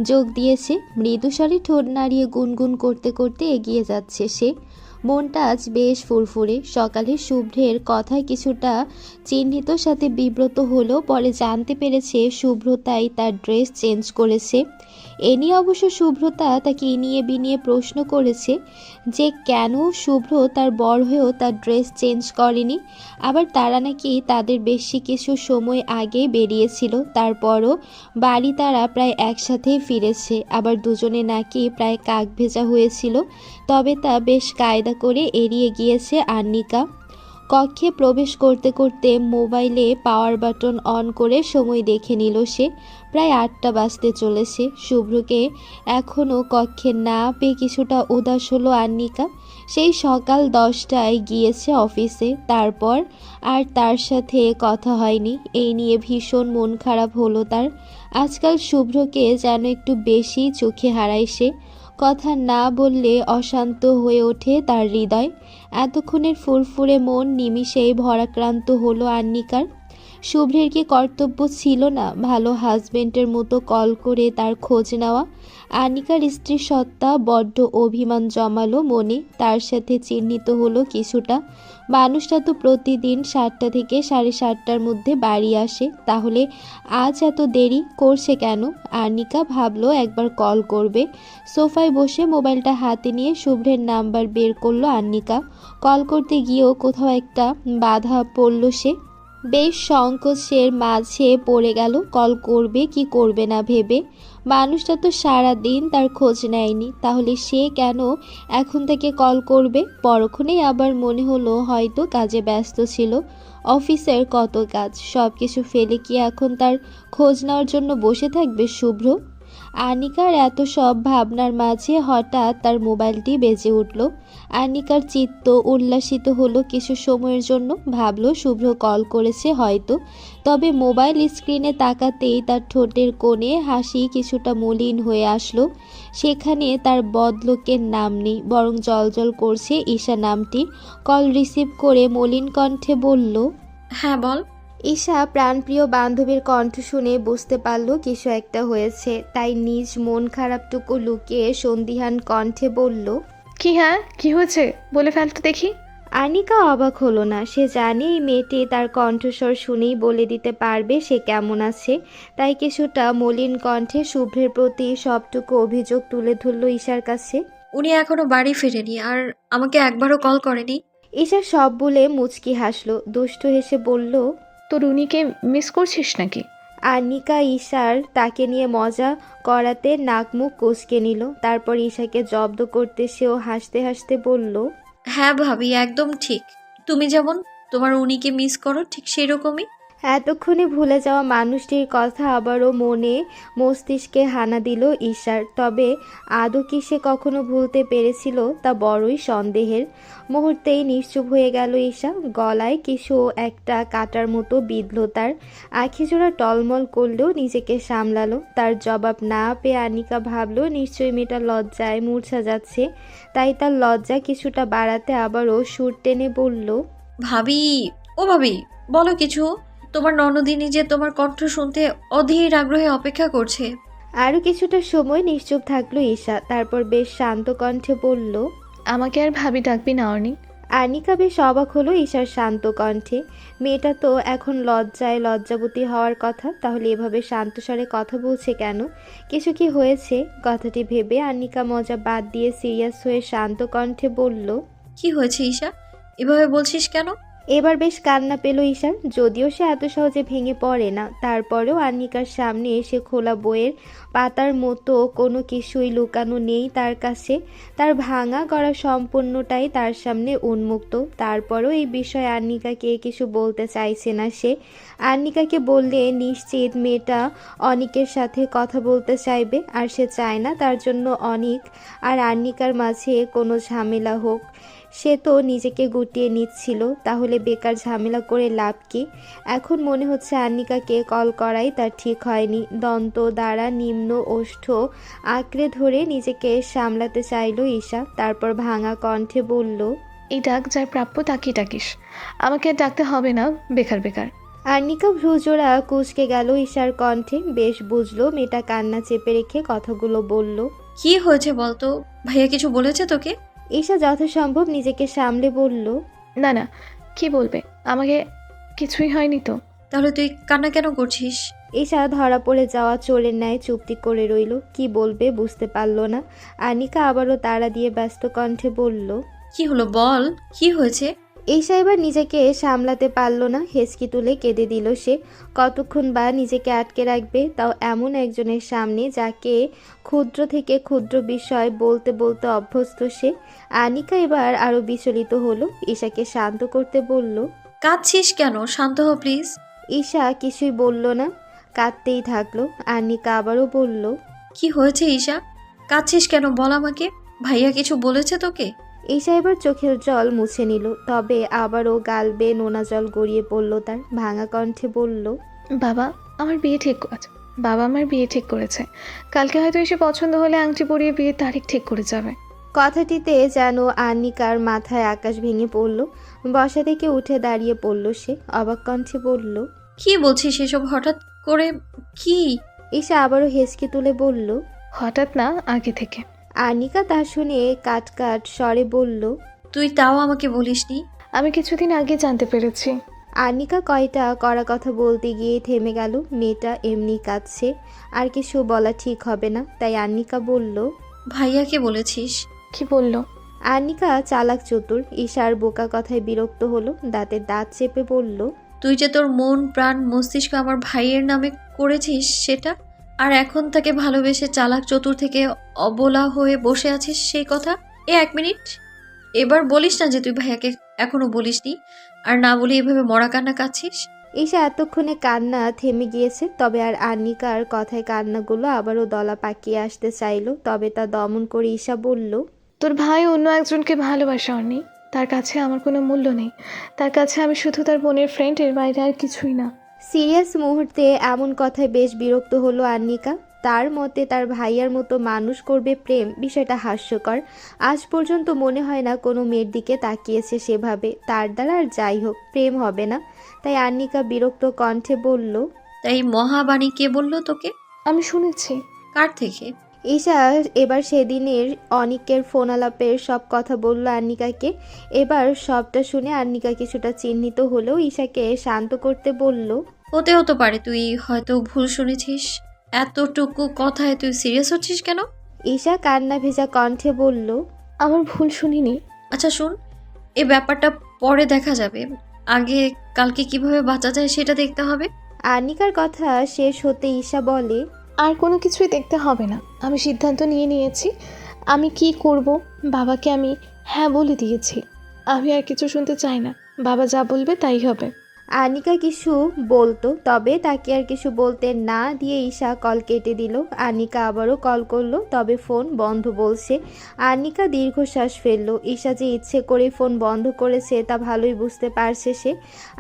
যোগ দিয়েছে। মৃদুস্বরে ঠোঁট নাড়িয়ে গুনগুন করতে করতে এগিয়ে যাচ্ছে সে। মনটা আজ বেশ ফুরফুরে। সকালে শুভ্রের কথায় কিছুটা চিহ্নিত সাথে বিব্রত হলেও পরে জানতে পেরেছে শুভ্রতাই তার ড্রেস চেঞ্জ করেছে। এ নিয়ে অবশ্য শুভ্রতা তাকে ইনিয়ে বিনিয়ে প্রশ্ন করেছে যে কেন শুভ্র তার বর হয়েও তার ড্রেস চেঞ্জ করেনি। আবার তারা নাকি তাদের বেশি কিছু সময় আগে বেরিয়েছিল, তারপরও বাড়ি তারা প্রায় একসাথেই ফিরেছে। আবার দুজনে নাকি প্রায় কাক ভেজা হয়েছিল, তবে তা বেশ কায়দা করে এড়িয়ে গিয়েছে আর্নিকা। কক্ষে প্রবেশ করতে করতে মোবাইলে পাওয়ার বাটন অন করে সময় দেখে নিল সে। প্রায় 8টা বাজতে চলেছে। শুভ্রকে এখনও কক্ষে না পেয়ে কিছুটা উদাস হলো আর্নিকা। সেই সকাল 10টায় গিয়েছে অফিসে, তারপর আর তার সাথে কথা হয়নি। এই নিয়ে ভীষণ মন খারাপ হলো তার। আজকাল শুভ্রকে যেন একটু বেশি চোখে হারায় সে। কথা না বললে অশান্ত হয়ে ওঠে তার হৃদয়। এতক্ষণের ফুরফুরে মন নিমিষেই ভরাক্রান্ত হলো আর্নিকার। শুভ্রের কি কর্তব্য ছিল না ভালো হাজবেন্ডের মতো কল করে তার খোঁজ নেওয়া? আনিকার স্ত্রীর সত্তা বড্ড অভিমান জমালো মনে, তার সাথে চিহ্নিত হলো কিছুটা। মানুষটা তো প্রতিদিন 7টা থেকে 7:30টার মধ্যে বাড়ি আসে, তাহলে আজ এত দেরি করছে কেন? আনিকা ভাবলো একবার কল করবে। সোফায় বসে মোবাইলটা হাতে নিয়ে শুভ্রের নাম্বার বের করলো আনিকা। কল করতে গিয়েও কোথাও একটা বাধা পড়ল সে। বেশ সংকোচের মাঝে পড়ে গেল, কল করবে কি করবে না ভেবে। মানুষটা তো সারা দিন তার খোঁজ নেয়নি, তাহলে সে কেন এখন থেকে কল করবে? পরক্ষণেই আবার মনে হলো হয়তো কাজে ব্যস্ত ছিল। অফিসের কত কাজ, সব কিছু ফেলে কি এখন তার খোঁজ নেওয়ার জন্য বসে থাকবে শুভ্র? আনিকার এত সব ভাবনার মাঝে হঠাৎ তার মোবাইলটি বেজে উঠল। আনিকার চিত্ত উল্লাসিত হলো কিছু সময়ের জন্য, ভাবলো শুভ্র কল করেছে হয়তো। তবে মোবাইল স্ক্রিনে তাকাতেই তার ঠোঁটের কোণে হাসি কিছুটা মলিন হয়ে আসলো। সেখানে তার বদলোকের নাম নেই, বরং জলজল করছে ঈশা নামটি। কল রিসিভ করে মলিন কণ্ঠে বলল, হ্যাঁ বল। ঈশা প্রাণপ্রিয় বান্ধবীর কণ্ঠ শুনে বুঝতে পারল কিছু একটা হয়েছে, তাই নিজ মন খারাপটুকু লুকিয়ে সন্দিহান কণ্ঠে বলল, কি হ্যাঁ, কি হয়েছে বলে ফেল তো দেখি। আনিকা অবাক হলো না, সে জানে এই মেয়েটি তার কণ্ঠস্বর শুনেই বলে দিতে পারবে সে কেমন আছে। তাই কিছুটা মলিন কণ্ঠে শুভ্রের প্রতি সবটুকু অভিযোগ তুলে ধরল ঈশার কাছে। উনি এখনো বাড়ি ফেরেনি আর আমাকে একবারও কল করেনি। ঈশা সব বলে মুচকি হাসলো, দুষ্টু হেসে বলল, তোর উনিকে মিস করছিস নাকি? আনিকা ঈশার তাকে নিয়ে মজা করাতে নাক মুখ কুঁচকে নিল। তারপর ঈশাকে জব্দ করতে সেও হাসতে হাসতে বলল, হ্যাঁ ভাবি, একদম ঠিক। তুমি যেমন তোমার উনিকে মিস করো, ঠিক সেরকমই। এতক্ষণে ভুলে যাওয়া মানুষটির কথা আবারও মনে মস্তিষ্কে হানা দিল ঈশার। তবে আদৌ কি সে কখনো ভুলতে পেরেছিল তা বড়ই সন্দেহের। মুহূর্তেই নিশ্চুপ হয়ে গেল ঈশা, গলায় কিছু একটা কাটার মতো বিঁধল তার। আখিজোড়া টলমল করলেও নিজেকে সামলালো। তার জবাব না পেয়ে আনিকা ভাবলো নিশ্চয়ই মেয়েটা লজ্জায় মূর্ছা যাচ্ছে, তাই তার লজ্জা কিছুটা বাড়াতে আবারও সুর টেনে বলল, ভাবি, ও ভাবি, বলো কিছু। তোমার ননদিনী যে তোমার কণ্ঠ শুনতে অধীর আগ্রহে অপেক্ষা করছে। আরও কিছুটা সময় নিশ্চুপ থাকলো ঈশা, তারপর বেশ শান্ত কণ্ঠে বলল, আমাকে আর ভাবি ডাকবি না অর্নি। আনিকা বেশ অবাক হলো ঈশার শান্ত কণ্ঠে। মেয়েটা তো এখন লজ্জায় লজ্জাবতী হওয়ার কথা, তাহলে এভাবে শান্ত স্বরে কথা বলছে কেন? কিছু কি হয়েছে? কথাটি ভেবে আনিকা মজা বাদ দিয়ে সিরিয়াস হয়ে শান্ত কণ্ঠে বলল, কি হয়েছে ঈশা, এভাবে বলছিস কেন? এবার বেশ কান্না পেল ঈশার। যদিও সে এত সহজে ভেঙে পড়ে না, তারপরেও আনিকার সামনে এসে খোলা বইয়ের পাতার মতো কোনো কিছুই লুকানো নেই তার কাছে। তার ভাঙা গড়া সম্পূর্ণটাই তার সামনে উন্মুক্ত। তারপরও এই বিষয়ে আনিকাকে কিছু বলতে চাইছে না সে। আনিকাকে বললে নিশ্চিত মেয়েটা অনিকের সাথে কথা বলতে চাইবে, আর সে চায় না তার জন্য অনিক আর আনিকার মাঝে কোনো ঝামেলা হোক। সে তো নিজেকে গুটিয়ে নিচ্ছিল, তাহলে বেকার ঝামেলা করে লাভ কি? এখন মনে হচ্ছে আনিকাকে কল করাই তার ঠিক হয়নি। দন্ত দ্বারা নিম্ন ওষ্ঠ আঁকড়ে ধরে নিজেকে সামলাতে চাইল ঈশা, তারপর ভাঙা কণ্ঠে বলল, এই ডাক যার প্রাপ্য তাকেই ডাকিস, আমাকে আর ডাকতে হবে না বেকার বেকার। আনিকা ভ্রুজোড়া কুঁচকে গেল ঈশার কণ্ঠে। বেশ বুঝলো মেয়েটা কান্না চেপে রেখে কথাগুলো বলল। কি হয়েছে বলতো? ভাইয়া কিছু বলেছে তোকে? ঈশা যথাসম্ভব নিজেকে সামলে বলল, না না, কি বলবে, আমাকে কিছুই হয়নি তো। তাহলে তুই কান্না কেন করছিস? ঈশা ধরা পড়ে যাওয়া চোরের ন্যায় চুপটি করে রইল, কি বলবে বুঝতে পারল না। আনিকা আবারও তাড়া দিয়ে ব্যস্ত কণ্ঠে বলল, কি হলো বল, কি হয়েছে? ঈশা এবার নিজেকে সামলাতে পারল না, হেসকি তুলে কেঁদে দিল সে। কতক্ষণ বা নিজেকে আটকে রাখবে, তাও এমন একজনের সামনে যাকে ক্ষুদ্র থেকে ক্ষুদ্র বিষয় বলতে বলতে অভ্যস্ত সে। আনিকা এবার আরও বিচলিত হলো, ঈশাকে শান্ত করতে বলল। কাঁদছিস কেন? শান্ত হ প্লিজ। ঈশা কিছুই বলল না, কাঁদতেই থাকলো। আনিকা আবারও বলল, কি হয়েছে ঈশা, কাঁদছিস কেন বল আমাকে। ভাইয়া কিছু বলেছে তোকে? ঈশা এবার চোখের জল মুছে নিল, তবে আবারও গাল বেয়ে নোনা জল গড়িয়ে পড়ল তার। ভাঙা কণ্ঠে বলল, বাবা আমার বিয়ে ঠিক করেছে, বাবা আমার বিয়ে ঠিক করেছে। কালকে হয়তো এসে পছন্দ হলে আংটি পরিয়ে বিয়ের তারিখ ঠিক করে যাবে। কথাটিতে যেন আনিকার মাথায় আকাশ ভেঙে পড়ল। বসা থেকে উঠে দাঁড়িয়ে পড়ল সে, অবাক কণ্ঠে বলল, কি বলছিস সেসব হঠাৎ করে? কি? ঈশা আবারও হেসকে তুলে বলল। হঠাৎ না, আগে থেকে। আনিকা তা শুনে কাট কাট স্বরে বলল। তুই তাও আমাকে বলিসনি? আমি কিছুদিন আগে জানতে পেরেছি। আনিকা কয়টা কড়া কথা বলতে গিয়ে থেমে গেল। মেয়েটা এমনি কাঁদছে, আর কিছু বলা ঠিক হবে না, তাই আনিকা বলল। ভাইয়াকে বলেছিস? কি বলল? আনিকা চালাক চতুর, ঈশার বোকা কথায় বিরক্ত হলো, দাঁতে দাঁত চেপে বলল। তুই যে তোর মন প্রাণ মস্তিষ্ক আমার ভাইয়ের নামে করেছিস সেটা, আর এখন তাকে ভালোবেসে চালাক চতুর থেকে অবলা হয়ে বসে আছিস সেই কথা। 1 মিনিট, এবার বলিস না যে তুই ভাইয়াকে এখনো বলিসনি, আর না বলে এভাবে মরা কান্না কাঁদছিস। ঈশা এতক্ষণে কান্না থেমে গিয়েছে, তবে আর আনিকার কথায় কান্নাগুলো আবারও দলা পাকিয়ে আসতে চাইল, তবে তা দমন করে ঈশা বলল। তোর ভাই অন্য একজনকে ভালোবাসে অর্নি, তার কাছে আমার কোনো মূল্য নেই। তার কাছে আমি শুধু তার বোনের ফ্রেন্ড, এর বাইরে আর কিছুই না। সিরিয়াস মুহূর্তে এমন কথায় বেশ বিরক্ত হলো আনিকা। তার মতে তার ভাইয়ার মতো মানুষ করবে প্রেম, বিষয়টা হাস্যকর। আজ পর্যন্ত মনে হয় না কোনো মেয়ের দিকে তাকিয়েছে সেভাবে। তার দ্বারা আর যাই হোক, প্রেম হবে না। তাই আনিকা বিরক্ত কণ্ঠে বলল। তাই মহাবাণী কে বললো তোকে? আমি শুনেছি। কার থেকে? ঈশা এবার সেদিনের অনিকের ফোন আলাপের সব কথা বলল আনিকাকে। এবার সবটা শুনে আনিকা কিছুটা চিহ্নিত হলেও ঈশাকে শান্ত করতে বলল। হতে পারে তুই হয়তো ভুল শুনেছিস। এতটুকু কথায় তুই সিরিয়াস হচ্ছিস কেন? ঈশা কান্না ভেজা কণ্ঠে বলল। আমার ভুল শুনিনি। আচ্ছা শোন, এই ব্যাপারটা পরে দেখা যাবে, আগে কালকে কিভাবে বাঁচা যায় সেটা দেখতে হবে। আনিকার কথা শেষ হতে ঈশা বলে। আর কোনো কিছুই দেখতে হবে না, আমি সিদ্ধান্ত নিয়ে নিয়েছি। আমি কি করব বাবাকে আমি হ্যাঁ বলে দিয়েছি। আমি আর কিছু শুনতে চাই না, বাবা যা বলবে তাই হবে। আনিকা কিছু বলতো, তবে তাকে আর কিছু বলতে না দিয়ে ঈশা কল কেটে দিল। আনিকা আবারও কল করলো, তবে ফোন বন্ধ বলছে। আনিকা দীর্ঘশ্বাস ফেললো। ঈশা যে ইচ্ছে করে ফোন বন্ধ করেছে তা ভালোই বুঝতে পারছে সে।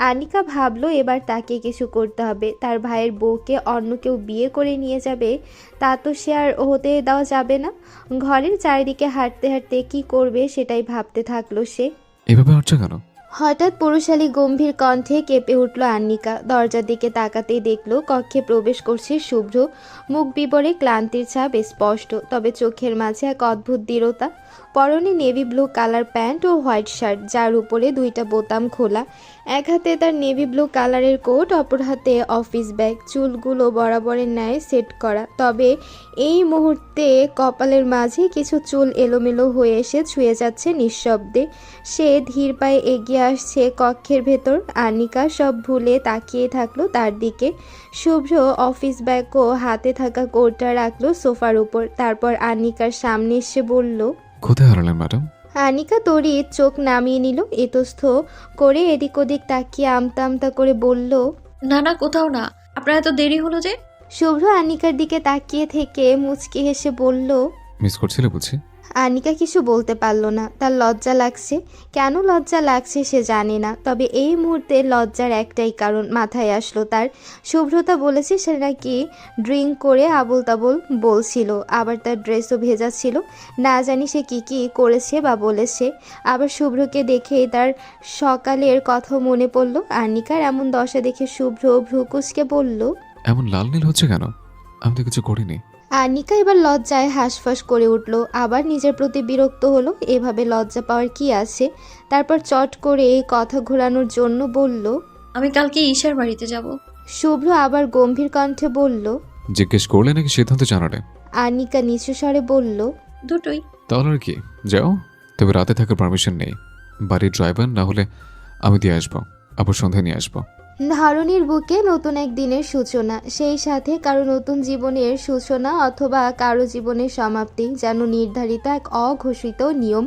আনিকা ভাবলো এবার তাকে কিছু করতে হবে। তার ভাইয়ের বউকে অন্য কেউ বিয়ে করে নিয়ে যাবে, তা তো সে আর হতে দেওয়া যাবে না। ঘরের চারিদিকে হাঁটতে হাঁটতে কি করবে সেটাই ভাবতে থাকলো সে। এভাবে হচ্ছে কেন? হঠাৎ পুরুষালী গম্ভীর কণ্ঠে কেঁপে উঠল আন্নিকা। দরজার দিকে তাকাতেই দেখল কক্ষে প্রবেশ করছে শুভ্র। মুখ বিবরে ক্লান্তির ছাপ স্পষ্ট, তবে চোখের মাঝে এক অদ্ভুত দৃঢ়তা। পরনে নেভি ব্লু কালার প্যান্ট ও হোয়াইট শার্ট, যার উপরে 2টা বোতাম খোলা। এক হাতে তার নেভি ব্লু কালারের কোট, অপর হাতে অফিস ব্যাগ। চুলগুলো বরাবরের ন্যায় সেট করা, তবে এই মুহূর্তে কপালের মাঝে কিছু চুল এলোমেলো হয়ে এসে ছুঁয়ে যাচ্ছে নিঃশব্দে। সে ধীর পায়ে এগিয়ে আসছে কক্ষের ভেতর। আনিকা সব ভুলে তাকিয়ে থাকলো তার দিকে। শুভ্র অফিস ব্যাগ ও হাতে থাকা কোটটা রাখলো সোফার উপর, তারপর আনিকার সামনে এসে বলল। কোথায় হারালেন ম্যাডাম? আনিকা তড়িৎ চোখ নামিয়ে নিল, ইতস্থ করে এদিক ওদিক তাকিয়ে আমতা আমতা করে বলল। না কোথাও না, আপনার এত দেরি হলো যে? শুভ্র আনিকার দিকে তাকিয়ে থেকে মুচকি হেসে বলল। মিস করছিলে বুঝি? আনিকা কিছু বলতে পারল না। তার লজ্জা লাগছে। কেন লজ্জা লাগছে সে জানে না, তবে এই মুহূর্তে লজ্জার একটাই কারণ মাথায় আসলো তার। শুভ্রতা বলেছে সে নাকি ড্রিঙ্ক করে আবোল তাবোল বলছিল, আবার তার ড্রেসও ভেজা ছিল। না জানি সে কি করেছে বা বলেছে। আবার শুভ্রকে দেখেই তার সকালের কথা মনে পড়ল। আনিকার এমন দশা দেখে শুভ্র ভ্রুকুচকে বলল। এমন লাল নীল হচ্ছে কেন? আমি তো কিছু করিনি। আনিকা এবার লজ্জায় হাঁসফাঁস করে উঠল, আবার নিজের প্রতি বিরক্ত হলো। এভাবে লজ্জা পাওয়ার কি আছে? তারপর চট করে কথা ঘোরানোর জন্য বলল। আমি কালকে ঈশার বাড়িতে যাব। শুভ্র আবার গম্ভীর কণ্ঠে বলল। জিজ্ঞেস করলে নাকি সিদ্ধান্ত জানালে? আনিকা নিচু স্বরে বলল। দুটোই। তাহলে আর কি, যাও। তবে রাতে থাকার পারমিশন নেই। বাড়ির ড্রাইভার না হলে আমি দিয়ে আসবো, আবার সন্ধ্যায় নিয়ে আসবো। ধারণীর বুকে নতুন এক দিনের সূচনা, সেই সাথে কারো নতুন জীবনের সূচনা অথবা কারো জীবনের সমাপ্তি, যেন নির্ধারিত এক অঘোষিত নিয়ম।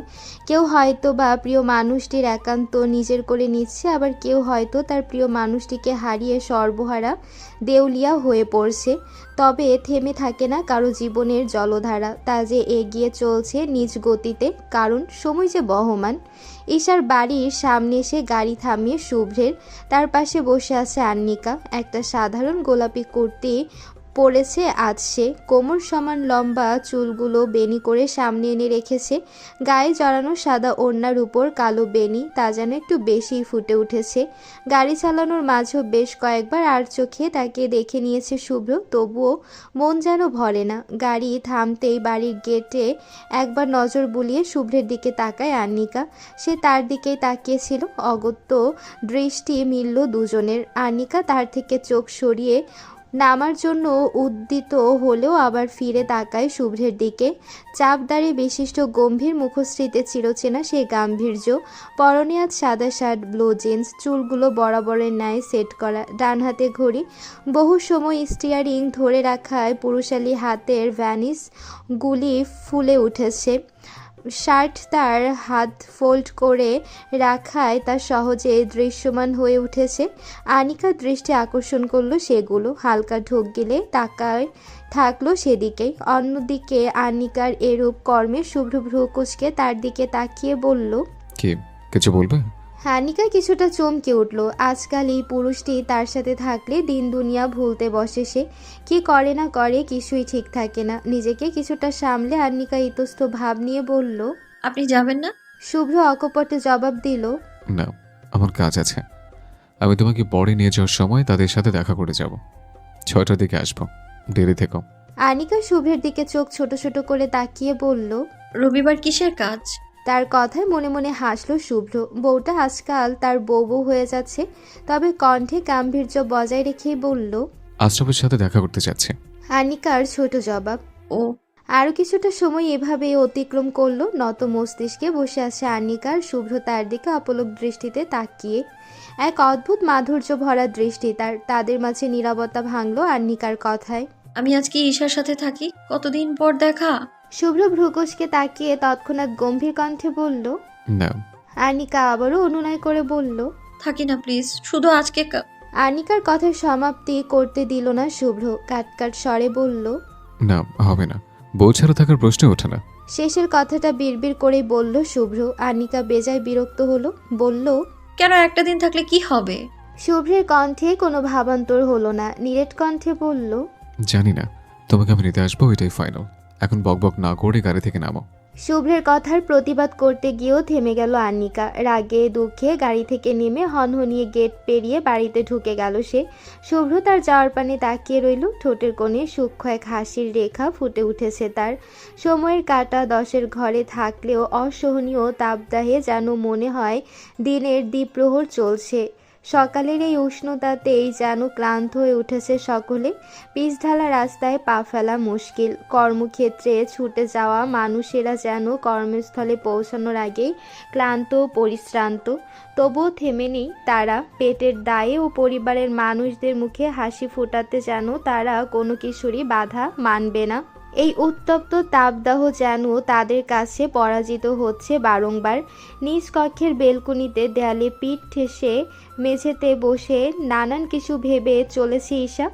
কেউ হয়তো বা প্রিয় মানুষটির একান্ত নিজের করে নিচ্ছে, আবার কেউ হয়তো তার প্রিয় মানুষটিকে হারিয়ে সর্বহারা দেউলিয়া হয়ে পড়ছে। তবে থেমে থাকে না কারো জীবনের জলধারা, তা যে এগিয়ে চলছে নিজ গতিতে, কারণ সময় যে বহমান। ঈশার বাড়ির সামনে এসে গাড়ি থামিয়ে শুভ্রের। তার পাশে বসে আছে আন্নিকা। একটা সাধারণ গোলাপি কুর্তি পড়েছে আজ সে। কোমর সমান লম্বা চুলগুলো বেনি করে সামনে এনে রেখেছে। গায়ে জড়ানো সাদা ওড়নার উপর কালো বেনি, তা যেন একটু বেশিই ফুটে উঠেছে। গাড়ি চালানোর মাঝেও বেশ কয়েকবার আর চোখে তাকে দেখে নিয়েছে শুভ্র, তবুও মন যেন ভরে না। গাড়ি থামতেই বাড়ির গেটে একবার নজর বুলিয়ে শুভ্রের দিকে তাকায় আর্নিকা। সে তার দিকেই তাকিয়েছিল। অগত্য দৃষ্টি মিলল দুজনের। আর্নিকা তার থেকে চোখ সরিয়ে নামার জন্য উদ্যত হলেও আবার ফিরে তাকায় শুভ্রের দিকে। চাপদাড়ি বিশিষ্ট গম্ভীর মুখশ্রীতে চিরচেনা সেই গাম্ভীর্য। পরনে আজ সাদা শার্ট, ব্লু জিন্স, চুলগুলো বরাবরের ন্যায় সেট করা, ডান হাতে ঘড়ি। বহু সময় স্টিয়ারিং ধরে রাখায় পুরুষালী হাতের ভ্যানিস গুলি ফুলে উঠেছে। শার্ট তার হাত ফোল্ড করে রাখায় তা সহজে দৃশ্যমান হয়ে উঠেছে। আনিকার দৃষ্টি আকর্ষণ করলো সেগুলো। হালকা ঢোক গিলে তাকায় থাকলো সেদিকেই। অন্যদিকে আনিকার এরূপ কর্মে শুভ্র ভ্রু কুঁচকে তার দিকে তাকিয়ে বলল, কি কিছু বলবে? হানিকা কিছুটা চমকে উঠল। আজকাল এই পুরুষটি তার সাথে থাকলে দিন দুনিয়া ভুলতে বসে সে। কি করে না করে কিছুই ঠিক থাকে না। নিজেকে কিছুটা সামলে আর্নিকা ইতস্ত ভাব নিয়ে বলল, আপনি যাবেন না? শুভ্র অকপটে জবাব দিল, না, আমার কাজ আছে। আমি তোমাকে পরে নিয়ে যাওয়ার সময় তাদের সাথে দেখা করে যাব। 6টার দিকে আসবো, দেরি থেকো। আনিকা শুভ্রের দিকে চোখ ছোট ছোট করে তাকিয়ে বলল। রবিবার কিসের কাজ? তার কথায় মনে মনে হাসল শুভ্র। বউটা আজকাল তার বউ বউ হয়ে যাচ্ছে, তবে কণ্ঠে গাম্ভীর্য বজায় রেখেই বলল, আশরাফের সাথে দেখা করতে যাচ্ছে। আনিকার ছোট জবাব। ও, আরও কিছুটা সময় এভাবে অতিক্রম করলো। নত মস্তিষ্কে বসে আছে আনিকার। শুভ্র তার দিকে অপলক দৃষ্টিতে তাকিয়ে। এক অদ্ভুত মাধুর্য ভরা দৃষ্টি তার। তাদের মাঝে নীরবতা ভাঙল আনিকার কথায়। আমি আজকে ঈশার সাথে থাকি। কতদিন পর দেখা। শুভ্র ভ্রুকুচকে তাকিয়ে তৎক্ষণাৎ গম্ভীর কণ্ঠে বলল। না। আনিকা আবারও অনুনয় করে বলল, থাকি না প্লিজ, শুধু আজকে আনিকার কথার সমাপ্তি করতে দিল না শুভ্র। কাটকাট স্বরে বলল, না, হবে না। বউ ছাড়া থাকার প্রশ্ন ওঠে না। শেষের কথাটা বিড়বিড় করেই বলল শুভ্র। আনিকা বেজায় বিরক্ত হলো, বলল, কেন? একটা দিন থাকলে কি হবে? শুভ্রের কণ্ঠে কোনো ভাবান্তর হলো না। নিরেট কণ্ঠে বলল, জানি না, তোমাকে আমি নিতে আসবো, এটাই ফাইনাল। এখন বকবক না করে গাড়ি থেকে নামো। শুভ্রের কথার প্রতিবাদ করতে গিয়েও থেমে গেল আনিকা। রাগে দুঃখে গাড়ি থেকে নেমে হনহনিয়ে গেট পেরিয়ে বাড়িতে ঢুকে গেল সে। শুভ্র তার যাওয়ার পানে তাকিয়ে রইল। ঠোঁটের কোণে সূক্ষ্ম এক হাসির রেখা ফুটে উঠেছে তার। সময়ের কাঁটা 10-এর ঘরে থাকলেও অসহনীয় তাপদাহে যেন মনে হয় দিনের দ্বিপ্রহর চলছে। সকালের এই উষ্ণতাতেই যেন ক্লান্ত হয়ে উঠেছে সকলে। পিচঢালা রাস্তায় পা ফেলা মুশকিল। কর্মক্ষেত্রে ছুটে যাওয়া মানুষেরা যেন কর্মস্থলে পৌঁছানোর আগেই ক্লান্ত পরিশ্রান্ত। তবুও থেমে নেই তারা। পেটের দায়ে ও পরিবারের মানুষদের মুখে হাসি ফোটাতে যেন তারা কোনো কিছুরই বাধা মানবে না। এই উত্তপ্ত তাপদাহ যেন তাদের কাছে পরাজিত হচ্ছে বারংবার। নিজ কক্ষের বেলকনিতে দেয়ালে পিঠ ঠেসে মেঝেতে বসে নানান কিছু ভেবে চলেছে ঈশা।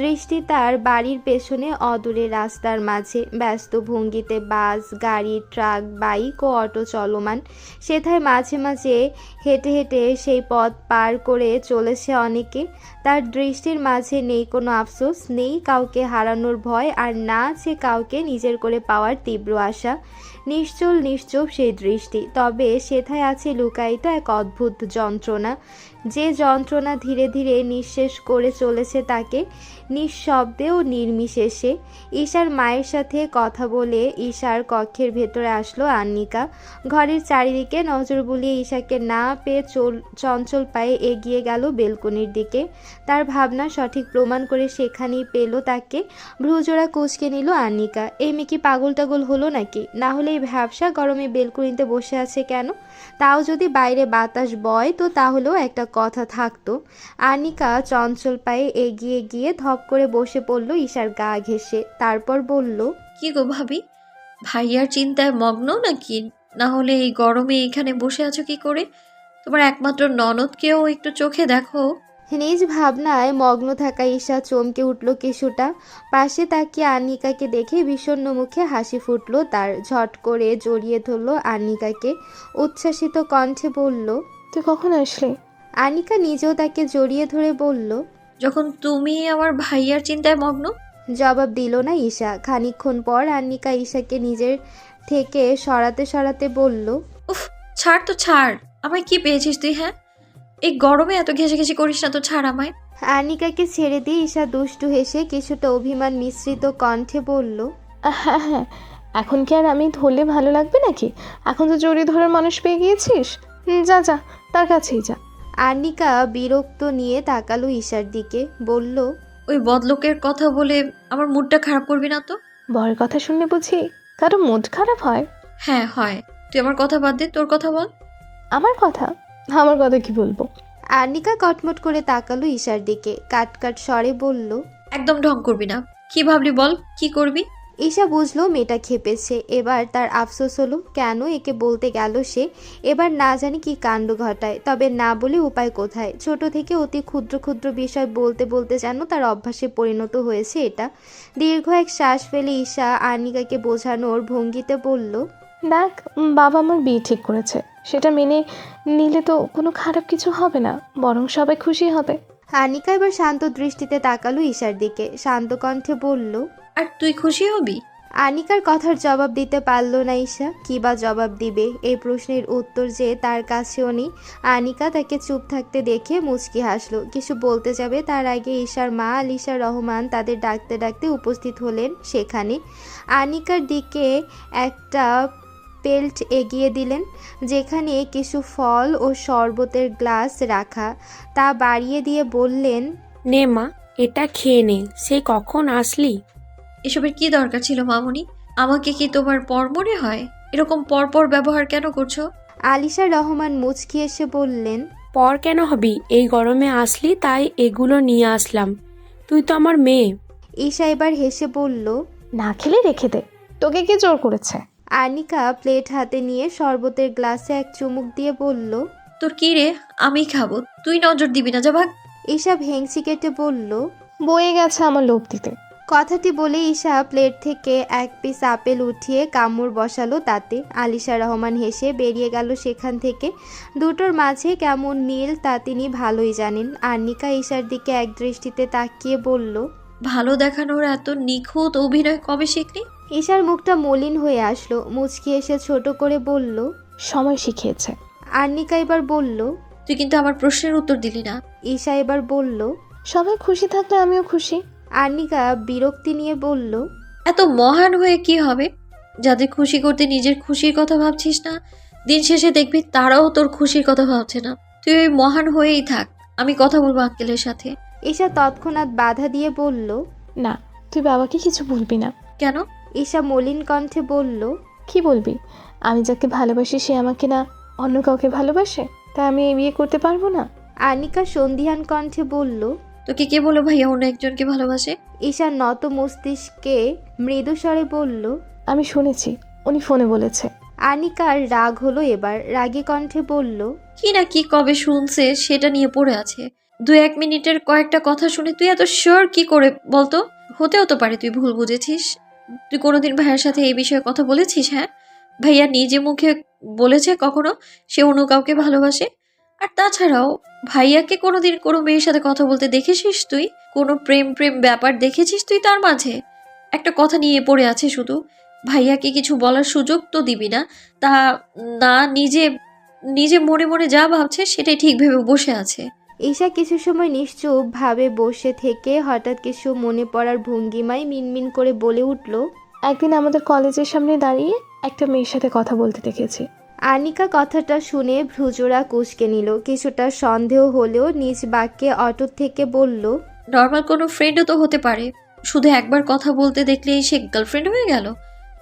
দৃষ্টি তার বাড়ির পেছনে অদূরে রাস্তার মাঝে। ব্যস্ত ভঙ্গিতে বাস, গাড়ি, ট্রাক, বাইক ও অটো চলমান। সেথায় মাঝে মাঝে হেঁটে হেঁটে সেই পথ পার করে চলেছে অনেকে। তার দৃষ্টির মাঝে নেই কোনো আফসোস, নেই কাউকে হারানোর ভয়, আর না আছে কাউকে নিজের করে পাওয়ার তীব্র আশা। নিশ্চল নিশ্চুপ সেই দৃষ্টি, তবে সেথায় আছে লুকায়িত এক অদ্ভুত যন্ত্রণা। যে যন্ত্রণা ধীরে ধীরে নিঃশেষ করে চলেছে তাকে, নিঃশব্দে ও নির্বিশেষে। ঈশার মায়ের সাথে কথা বলে ঈশার কক্ষের ভেতরে আসলো আন্নিকা। ঘরের চারিদিকে নজর বুলিয়ে ঈশাকে না পেয়ে চঞ্চল পায়ে এগিয়ে গেল বেলকনির দিকে। তার ভাবনা সঠিক প্রমাণ করে সেখানেই পেল তাকে। ভ্রুজোড়া কুঁচকে নিল আন্নিকা। এই মেয়ে কি পাগল টাগল হলো নাকি? না হলে এই ভ্যাবসা গরমে বেলকনিতে বসে আছে কেন? তাও যদি বাইরে বাতাস বয় তো তাহলেও একটা কথা থাকতো। আনিকা চঞ্চল পায়ে এগিয়ে গিয়ে ধপ করে বসে পড়ল ঈশার গা ঘেঁষে। তারপর বলল, কি গো ভাবি, ভাইয়ার চিন্তায় মগ্ন নাকি? না হলে এই গরমে এখানে বসে আছো কি করে? তোমার একমাত্র ননদকেও একটু চোখে দেখো। নিজ ভাবনায় মগ্ন থাকা ঈশা চমকে উঠল কিছুটা। পাশে তাকিয়ে আনিকাকে দেখে বিষণ্ণ মুখে হাসি ফুটল তার। ঝট করে জড়িয়ে ধরল আনিকাকে। উচ্ছ্বাসিত কণ্ঠে বলল, তুই কখন আসলি? আনিকা নিজেও তাকে জড়িয়ে ধরে বলল, যখন তুমি আমার ভাইয়ার চিন্তায় মগ্ন। জবাব দিল না ঈশা। খানিকক্ষণ পর আন্নিকা ঈশাকে নিজের থেকে সরাতে সরাতে বলল, উফ, ছাড় তো ছাড়। আমায় কি পেয়েছিস তুই, হ্যাঁ? এই গরমে এত ঘেঁষে করিস না তো, ছাড় আমায়। আন্নিকাকে ছেড়ে দিয়ে ঈশা দুষ্টু হেসে কিছুটা অভিমান মিশ্রিত কণ্ঠে বলল, হ্যাঁ হ্যাঁ, এখন কি আর আমি ধরলে ভালো লাগবে নাকি? এখন তো জড়িয়ে ধরার মানুষ পেয়ে গিয়েছিস। যা যা, তার কাছেই যা। আন্নিকা বিরক্ত নিয়ে তাকালো ঈশার দিকে, বলল, ওই বদলোকের কথা বলে আমার মুডটা খারাপ করবি না তো। বরের কথা শুনলে বুঝি কারো মুড খারাপ হয়? হ্যাঁ হয়। তুই আমার কথা বাদ দে, তোর কথা বল। আমার কথা কি বলবো? আন্নিকা কটমট করে তাকালো ঈশার দিকে, কাট কাট স্বরে বলল, একদম ঢং করবি না। কি ভাবলি বল, কি করবি? ঈশা বুঝলো মেয়েটা খেপেছে। এবার তার আফসোস হলো, কেন একে বলতে গেল সে। এবার না জানি কি কাণ্ড ঘটায়। তবে না বলে উপায় কোথায়। ছোট থেকে অতি ক্ষুদ্র ক্ষুদ্র বিষয় বলতে বলতে যেন তার অভ্যাসে পরিণত হয়েছে এটা। দীর্ঘ এক শ্বাস ফেলে ঈশা আনিকাকে বোঝানোর ভঙ্গিতে বলল, দেখ, বাবা আমার বিয়ে ঠিক করেছে, সেটা মেনে নিলে তো কোনো খারাপ কিছু হবে না, বরং সবাই খুশি হবে। আনিকা এবার শান্ত দৃষ্টিতে তাকালো ঈশার দিকে, শান্ত কণ্ঠে বলল, আর তুই খুশি হবি? আনিকার কথার জবাব দিতে পারল না ঈশা। কি বা জবাব দিবে? এই প্রশ্নের উত্তর যে তার কাছেও নেই। আনিকা তাকে চুপ থাকতে দেখে মুচকি হাসলো। কিছু বলতে যাবে তার আগে ঈশার মা আলিশা রহমান তাদের ডাকতে ডাকতে উপস্থিত হলেন সেখানে। আনিকার দিকে একটা প্লেট এগিয়ে দিলেন, যেখানে কিছু ফল ও শরবতের গ্লাস রাখা। তা বাড়িয়ে দিয়ে বললেন, নে মা, এটা খেয়ে নে। সেই কখন আসলি? এসবের কি দরকার ছিল মামুনি? আমাকে কি তোমার পর মনে হয়? এরকম পরপর ব্যবহার কেন করছো? আলিশা রহমান মুচকি এসে বললেন, পর কেন হবি? এই গরমে আসলি তাই এগুলো নিয়ে আসলাম। তুই তো আমার মেয়ে। ঈশা এবার হেসে বলল, না খেলে রেখে দে, তোকে কে জোর করেছে? আনিকা প্লেট হাতে নিয়ে শরবতের গ্লাসে এক চুমুক দিয়ে বলল, তোর কি রে? আমি খাবো, তুই নজর দিবি না, যা ভাগ। ঈশা ভেংচি কেটে বলল। বয়ে গেছে আমার লোভ দিতে। কথাটি বলে ঈশা প্লেট থেকে এক পিস আপেল উঠিয়ে কামড় বসালো তাতে। আলিশা রহমান হেসে বেরিয়ে গেল সেখান থেকে। দুটোর মাঝে কেমন মিল তা তিনি ভালোই জানেন। আনিকা ঈশার দিকে এক দৃষ্টিতে তাকিয়ে বলল, ভালো দেখানোর এত নিখুঁত অভিনয় কবে শিখলি? ঈশার মুখটা মলিন হয়ে আসলো। মুচকি এসে ছোট করে বলল, সময় শিখিয়েছে। আনিকা এবার বলল, তুই কিন্তু আমার প্রশ্নের উত্তর দিলি না। ঈশা এবার বলল। সবাই খুশি থাকলে আমিও খুশি। আনিকা বিরক্তি নিয়ে বলল, এত মহান হয়ে কি হবে? যাদের খুশি করতে নিজের খুশির কথা ভাবছিস না, দিন শেষে দেখবি তারাও তোর খুশির কথা ভাবছে না। তুই ওই মহান হয়েই থাক। আমি কথা বলবো আঙ্কেলের সাথে। ঈশা তৎক্ষণাৎ বাধা দিয়ে বলল, না, তুই বাবাকে কিছু বলবি না। কেন? ঈশা মলিন কণ্ঠে বলল, কি বলবি? আমি যাকে ভালোবাসি সে আমাকে না অন্য কাউকে ভালোবাসে, তাই আমি এই বিয়ে করতে পারবো না। আনিকা সন্দিহান কণ্ঠে বলল, তোকে কে বলো ভাইয়া অন্য একজনকে ভালোবাসে? ঈশা নত মস্তিষ্কে মৃদু স্বরে বলল, আমি শুনেছি, উনি ফোনে বলেছে। আনিকার রাগ হলো এবার। রাগী কণ্ঠে বলল, কি না কি কবে শুনছে সেটা নিয়ে পড়ে আছে। 2-1 মিনিটের কয়েকটা কথা শুনে তুই এত শিওর কি করে বলতো? হতেও তো পারে তুই ভুল বুঝেছিস। তুই কোনোদিন ভাইয়ার সাথে এই বিষয়ে কথা বলেছিস? হ্যাঁ, ভাইয়া নিজে মুখে বলেছে কখনো সে অন্য কাউকে ভালোবাসে? আর তাছাড়াও ভাইয়াকে কোনোদিন কোনো মেয়ের সাথে কথা বলতে দেখেছিস তুই? কোনো প্রেম প্রেম ব্যাপার দেখেছিস তুই তার মাঝে? একটা কথা নিয়ে পড়ে আছে শুধু। ভাইয়াকে কিছু বলার সুযোগ তো দিবি না। তা না, নিজে নিজে মনে মনে যা ভাবছে সেটাই ঠিক ভেবে বসে আছে। ঈশা কিছু সময় নিশ্চুপ ভাবে বসে থেকে হঠাৎ কিছু মনে পড়ার ভঙ্গিমায় মিনমিন করে বলে উঠল, একদিন আমাদের কলেজের সামনে দাঁড়িয়ে একটা মেয়ের সাথে কথা বলতে দেখেছি। আনিকা কথাটা শুনে ভ্রুজোড়া কুঁচকে নিল। কিছুটা সন্দেহ হলেও নিজ বাক্যে অটুট থেকে বলল, নর্মাল কোনো ফ্রেন্ডও তো হতে পারে। শুধু একবার কথা বলতে দেখলেই সে গার্লফ্রেন্ড হয়ে গেল?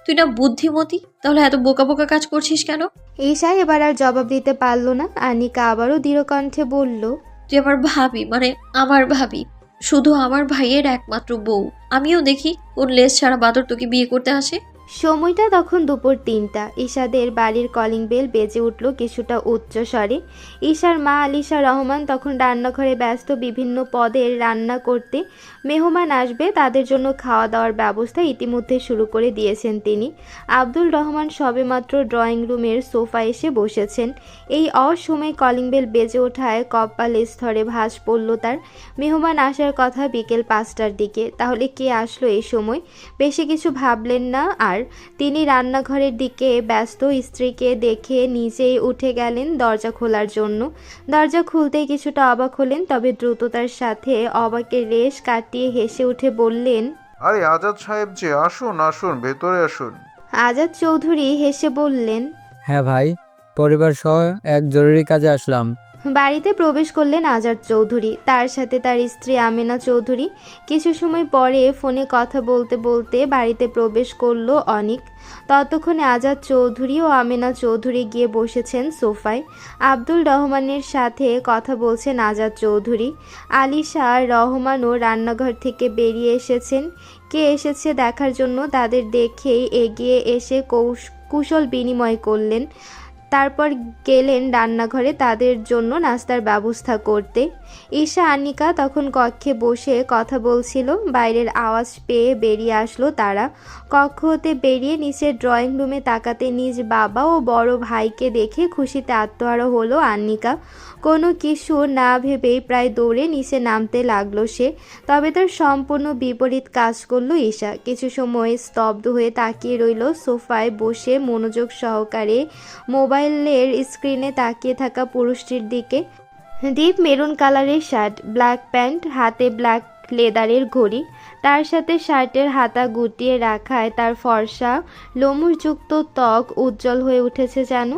তুই না বুদ্ধিমতী, তাহলে এত বোকা বোকা কাজ করছিস কেন? ঈশা এবার আর জবাব দিতে পারল না। আনিকা আবারও দৃঢ় কণ্ঠে বলল, তুই আমার ভাবি, মানে আমার ভাবি, শুধু আমার ভাইয়ের একমাত্র বউ। আমিও দেখি কোন লেস ছাড়া বাদর তোকে বিয়ে করতে আসে। সময়টা তখন দুপুর ৩টা। ঈশাদের বাড়ির কলিং বেল বেজে উঠল কিছুটা উচ্চ স্বরে। ঈশার মা আলিশা রহমান তখন রান্নাঘরে ব্যস্ত বিভিন্ন পদের রান্না করতে। মেহমান আসবে, তাদের জন্য খাওয়া দাওয়ার ব্যবস্থা ইতিমধ্যে শুরু করে দিয়েছেন তিনি। আব্দুল রহমান সবেমাত্র ড্রয়িং রুমের সোফায় এসে বসেছেন। এই অসময়ে কলিং বেল বেজে ওঠায় কপাল স্তরে ভাঁজ পড়ল তার। মেহমান আসার কথা বিকেল 5টার দিকে, তাহলে কে আসলো এই সময়? বেশি কিছু ভাবলেন না আর তিনি রান্নাঘরের দিকে ব্যস্ত। স্ত্রীকে দেখে নিজেই উঠে গেলেন দরজা খোলার জন্য। দরজা খুলতেই কিছুটা অবাক হলেন, তবে দ্রুততার সাথে অবাকের রেশ কাটিয়ে হেসে উঠে বললেন, আরে আজাদ সাহেব যে, আসুন আসুন, ভেতরে আসুন। আজাদ চৌধুরী হেসে বললেন, হ্যাঁ ভাই, পরিবার সহ এক জরুরি কাজে আসলাম। বাড়িতে প্রবেশ করলেন আজাদ চৌধুরী, তার সাথে তার স্ত্রী আমেনা চৌধুরী। কিছু সময় পরে ফোনে কথা বলতে বলতে বাড়িতে প্রবেশ করলো অনিক। ততক্ষণে আজাদ চৌধুরী ও আমেনা চৌধুরী গিয়ে বসেছেন সোফায়। আব্দুল রহমানের সাথে কথা বলছেন আজাদ চৌধুরী। আলিশা রহমানও রান্নাঘর থেকে বেরিয়ে এসেছেন। কে এসেছে দেখার জন্য তাদের দেখেই এগিয়ে এসে কুশল বিনিময় করলেন। তারপর গেলেন রান্নাঘরে তাদের জন্য নাস্তার ব্যবস্থা করতে। ঈশা আনিকা তখন কক্ষে বসে কথা বলছিল। বাইরের আওয়াজ পেয়ে বেরিয়ে আসলো তারা। কক্ষ হতে বেরিয়ে নিচের ড্রয়িং রুমে তাকাতে নিজ বাবা ও বড় ভাইকে দেখে খুশিতে আত্মহারা হলো আনিকা। কোনো কিছু না ভেবেই প্রায় দৌড়ে নিচে নামতে লাগলো সে। তবে তার সম্পূর্ণ বিপরীত কাজ করলো ঈশা। কিছু সময় স্তব্ধ হয়ে তাকিয়ে রইল সোফায় বসে মনোযোগ সহকারে মোবাইলের স্ক্রিনে তাকিয়ে থাকা পুরুষটির দিকে। ডিপ মেরুন কালারের শার্ট, ব্ল্যাক প্যান্ট, হাতে ব্ল্যাক লেদারের ঘড়ি। তার সাথে শার্টের হাতা গুটিয়ে রাখায় তার ফর্সা লোমযুক্ত ত্বক উজ্জ্বল হয়ে উঠেছে যেন।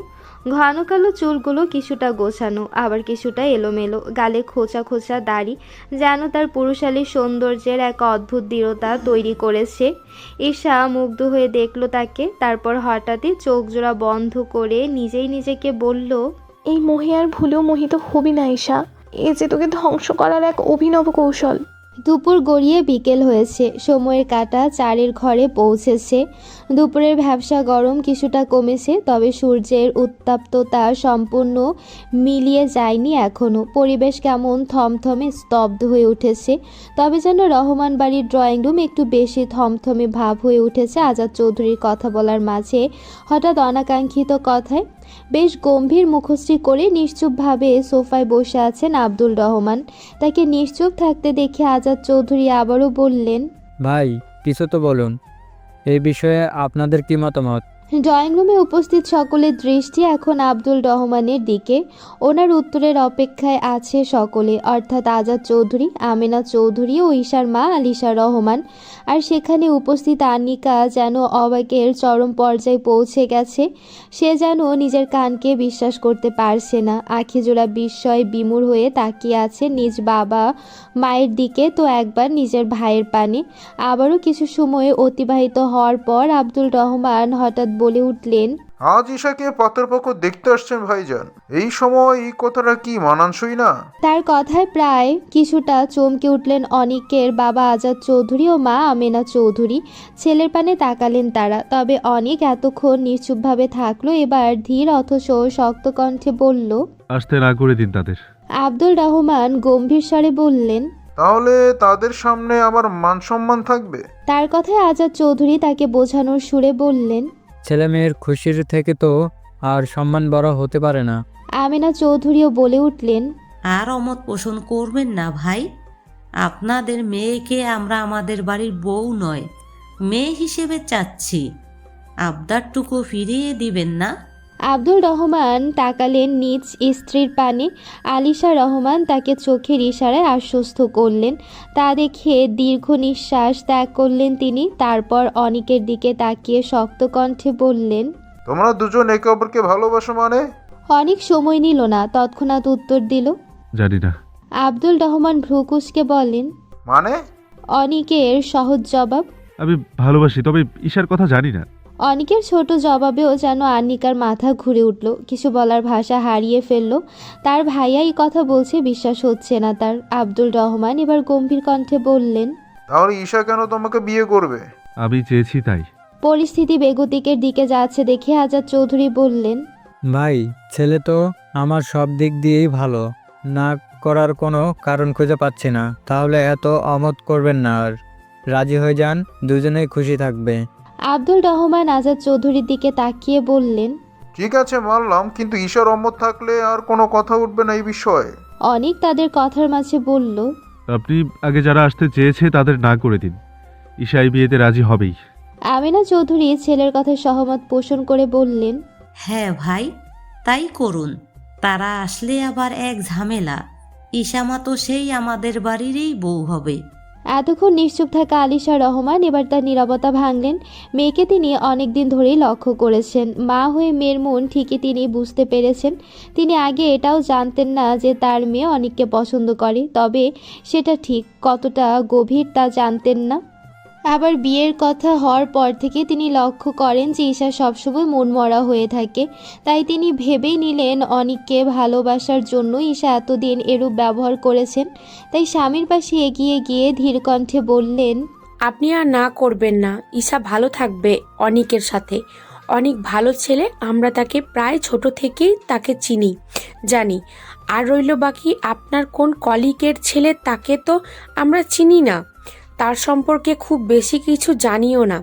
ঘন কালো চুলগুলো কিছুটা গোছানো, আবার কিছুটা এলোমেলো। গালে খোঁচা খোঁচা দাড়ি যেন তার পুরুষালী সৌন্দর্যের এক অদ্ভুত দৃঢ়তা তৈরি করেছে। ঈশা মুগ্ধ হয়ে দেখল তাকে, তারপর হঠাৎই চোখ জোড়া বন্ধ করে নিজেই নিজেকে বলল, এই মোহে আর ভুলেও মোহিত হবি না ঈশা। এ যে তোকে ধ্বংস করার এক অভিনব কৌশল। দুপুর গড়িয়ে বিকেল হয়েছে। সময়ের কাঁটা 4-এর ঘরে পৌঁছেছে। দুপুরের ভ্যাপসা গরম কিছুটা কমেছে, তবে সূর্যের উত্তাপ্ততা সম্পূর্ণ মিলিয়ে যায়নি এখনও। পরিবেশ কেমন থমথমে স্তব্ধ হয়ে উঠেছে। তবে যেন রহমান বাড়ির ড্রয়িং রুম একটু বেশি থমথমে ভাব হয়ে উঠেছে আজাদ চৌধুরীর কথা বলার মাঝে হঠাৎ অনাকাঙ্ক্ষিত কথায়। বেশ গম্ভীর মুখশ্রী করে নিশ্চুপভাবে সোফায় বসে আছেন আব্দুল রহমান। তাকে নিশ্চুপ থাকতে দেখে আজাদ চৌধুরী আবারও বললেন, ভাই কিছু তো বলুন, এই বিষয়ে আপনাদের কি মতামত? ড্রয়িং রুমে উপস্থিত সকলের দৃষ্টি এখন আব্দুল রহমানের দিকে। ওনার উত্তরের অপেক্ষায় আছে সকলে, অর্থাৎ আজাদ চৌধুরী, আমেনা চৌধুরী ও ঈশার মা আলিশা রহমান। আর সেখানে উপস্থিত আনিকা যেন অবাকের চরম পর্যায়ে পৌঁছে গেছে। সে যেন নিজের কানকে বিশ্বাস করতে পারছে না। আখিজোড়া বিস্ময় বিমূঢ় হয়ে তাকিয়ে আছে নিজ বাবা মায়ের দিকে, তো একবার নিজের ভাইয়ের পানে। আবারও কিছু সময় অতিবাহিত হওয়ার পর আব্দুল রহমান হঠাৎ বলে উঠলেন, আজ ঈশাকে পাত্রপক্ষ দেখতে আসছেন ভাইজান। এই সময় এই কথাটা কি মানানসই না? তার কথায় প্রায় কিছুটা চমকে উঠলেন অনিকের বাবা আজাদ চৌধুরী ও মা আমেনা চৌধুরী। ছেলের পানে তাকালেন তারা। তবে অনিক এতক্ষণ নিশ্চুপভাবে থাকলো, এবার ধীর অথচ শক্ত কণ্ঠে বলল, আসতে না করে দিন তাদের। আব্দুল রহমান গম্ভীর স্বরে বললেন, তাহলে তাদের সামনে আমার মান সম্মান থাকবে? তার কথায় আজাদ চৌধুরী তাকে বোঝানোর সুরে বললেন, ছেলে মেয়ের খুশির থেকে তো আর সম্মান বড় হতে পারে না। আমেনা চৌধুরীও বলে উঠলেন, আর অমত পোষণ করবেন না ভাই। আপনাদের মেয়েকে আমরা আমাদের বাড়ির বউ নয়, মেয়ে হিসেবে চাচ্ছি। আবদারটুকু ফিরিয়ে দিবেন না? আব্দুল রহমান তাকালেন নিজ স্ত্রীর পানে। আলিশা রহমান তাকে চোখের ইশারায় আশ্বস্ত করলেন। তা দেখে দীর্ঘ নিঃশ্বাস ত্যাগ করলেন তিনি। তারপর অনিকের দিকে তাকিয়ে শক্ত কণ্ঠে বললেন, তোমরা দুজন একে অপরকে ভালোবাসো মানে? অনেক সময় নিল না, তৎক্ষণাৎ উত্তর দিল। জানি না। আব্দুল রহমান ভ্রুকুচকে বলেন, মানে? অনিকের সহজ জবাব। আমি ভালোবাসি, তবে ঈশার কথা জানি না। অনিকের ছোট জবাবেও যেন আনিকার মাথা ঘুরে উঠল। কিছু বলার ভাষা হারিয়ে ফেলল। তার ভাইয়া এই কথা বলছে, বিশ্বাস হচ্ছে না তার। আব্দুল রহমান এবার গম্ভীর কণ্ঠে বললেন, তাহলে ঈশা কেন তোমাকে বিয়ে করবে? আমি চেয়েছি তাই। পরিস্থিতি বেগতিকের দিকে যাচ্ছে দেখে আজাদ চৌধুরী বললেন, ভাই, ছেলে তো আমার সব দিক দিয়েই ভালো, না করার কোনো কারণ খুঁজে পাচ্ছি না। তাহলে এত অমত করবেন না, আর রাজি হয়ে যান, দুজনেই খুশি থাকবে। আব্দুল রহমান আজাদ চৌধুরীর দিকে তাকিয়ে বললেন। ঠিক আছে মানলাম, কিন্তু ঈশার অম্মত থাকলে আর কোনো কথা উঠবে না এই বিষয়ে। অনেক তাদের কথার মাঝে বলল, আপনি আগে যারা আসতে চেয়েছে তাদের না করে দিন, ঈশা এই বিয়েতে রাজি হবেই। আমিনা চৌধুরী ছেলের কথা সহমত পোষণ করে বললেন, হ্যাঁ ভাই, তাই করুন। তারা আসলে আবার এক ঝামেলা। ঈশামা তো সেই আমাদের বাড়িরই বউ হবে। এতক্ষণ নিশ্চুপ থাকা আলিশা রহমান এবার তার নীরবতা ভাঙলেন। মেয়েকে তিনি অনেকদিন ধরেই লক্ষ্য করেছেন। মা হয়ে মেয়ের মন ঠিকই তিনি বুঝতে পেরেছেন। তিনি আগে এটাও জানতেন না যে তার মেয়ে অনেককে পছন্দ করে, তবে সেটা ঠিক কতটা গভীর তা জানতেন না। আবার বিয়ের কথা হওয়ার পর থেকে তিনি লক্ষ্য করেন যে ঈশা সবসময় মনমরা হয়ে থাকে। তাই তিনি ভেবেই নিলেন অনিককে ভালোবাসার জন্য ঈশা এতদিন এরূপ ব্যবহার করেছেন। তাই স্বামীর পাশে এগিয়ে গিয়ে ধীর কণ্ঠে বললেন, আপনি আর না করবেন না। ঈশা ভালো থাকবে অনিকের সাথে। অনেক ভালো ছেলে, আমরা তাকে প্রায় ছোট থেকেই তাকে চিনি, জানি। আর রইল বাকি আপনার কোন কলিগের ছেলে, তাকে তো আমরা চিনি না, তার সম্পর্কে খুব বেশি কিছু জানিও না।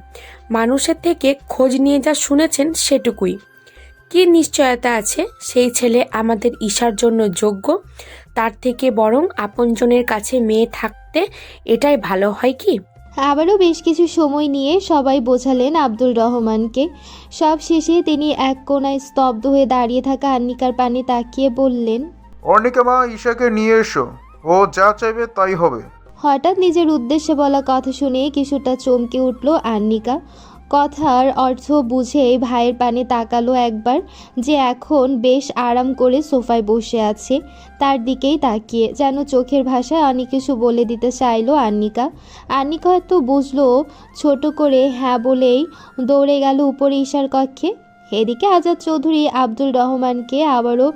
মানুষের থেকে খোঁজ নিয়ে যা শুনেছেন সেটুকুই। কি নিশ্চয়তা আছে সেই ছেলে আমাদের ঈশার জন্য যোগ্য? তার থেকে বরং আপনজনের কাছে মেয়ে থাকতে এটাই ভালো হয় কি? আবারও বেশ কিছু সময় নিয়ে সবাই বোঝালেন আব্দুল রহমানকে। সব শেষে তিনি এক কোণায় স্তব্ধ হয়ে দাঁড়িয়ে থাকা আন্নিকার পানে তাকিয়ে বললেন, অর্ণিকা মা, ঈশাকে নিয়ে এসো, ও যা চাইবে তাই হবে। হঠাৎ নিজের উদ্দেশ্যে বলা কথা শুনে কিছুটা চমকে উঠল আন্নিকা। কথার অর্থ বুঝে ভাইয়ের পানে তাকালো একবার, যে এখন বেশ আরাম করে সোফায় বসে আছে, তার দিকেই তাকিয়ে যেন চোখের ভাষায় অনেক কিছু বলে দিতে চাইলো আন্নিকা। আন্নিকা হয়তো বুঝলো, ছোট করে হ্যাঁ বলেই দৌড়ে গেল উপরে ঈশার কক্ষে। এদিকে আজাদ চৌধুরী আব্দুল রহমানকে আবারও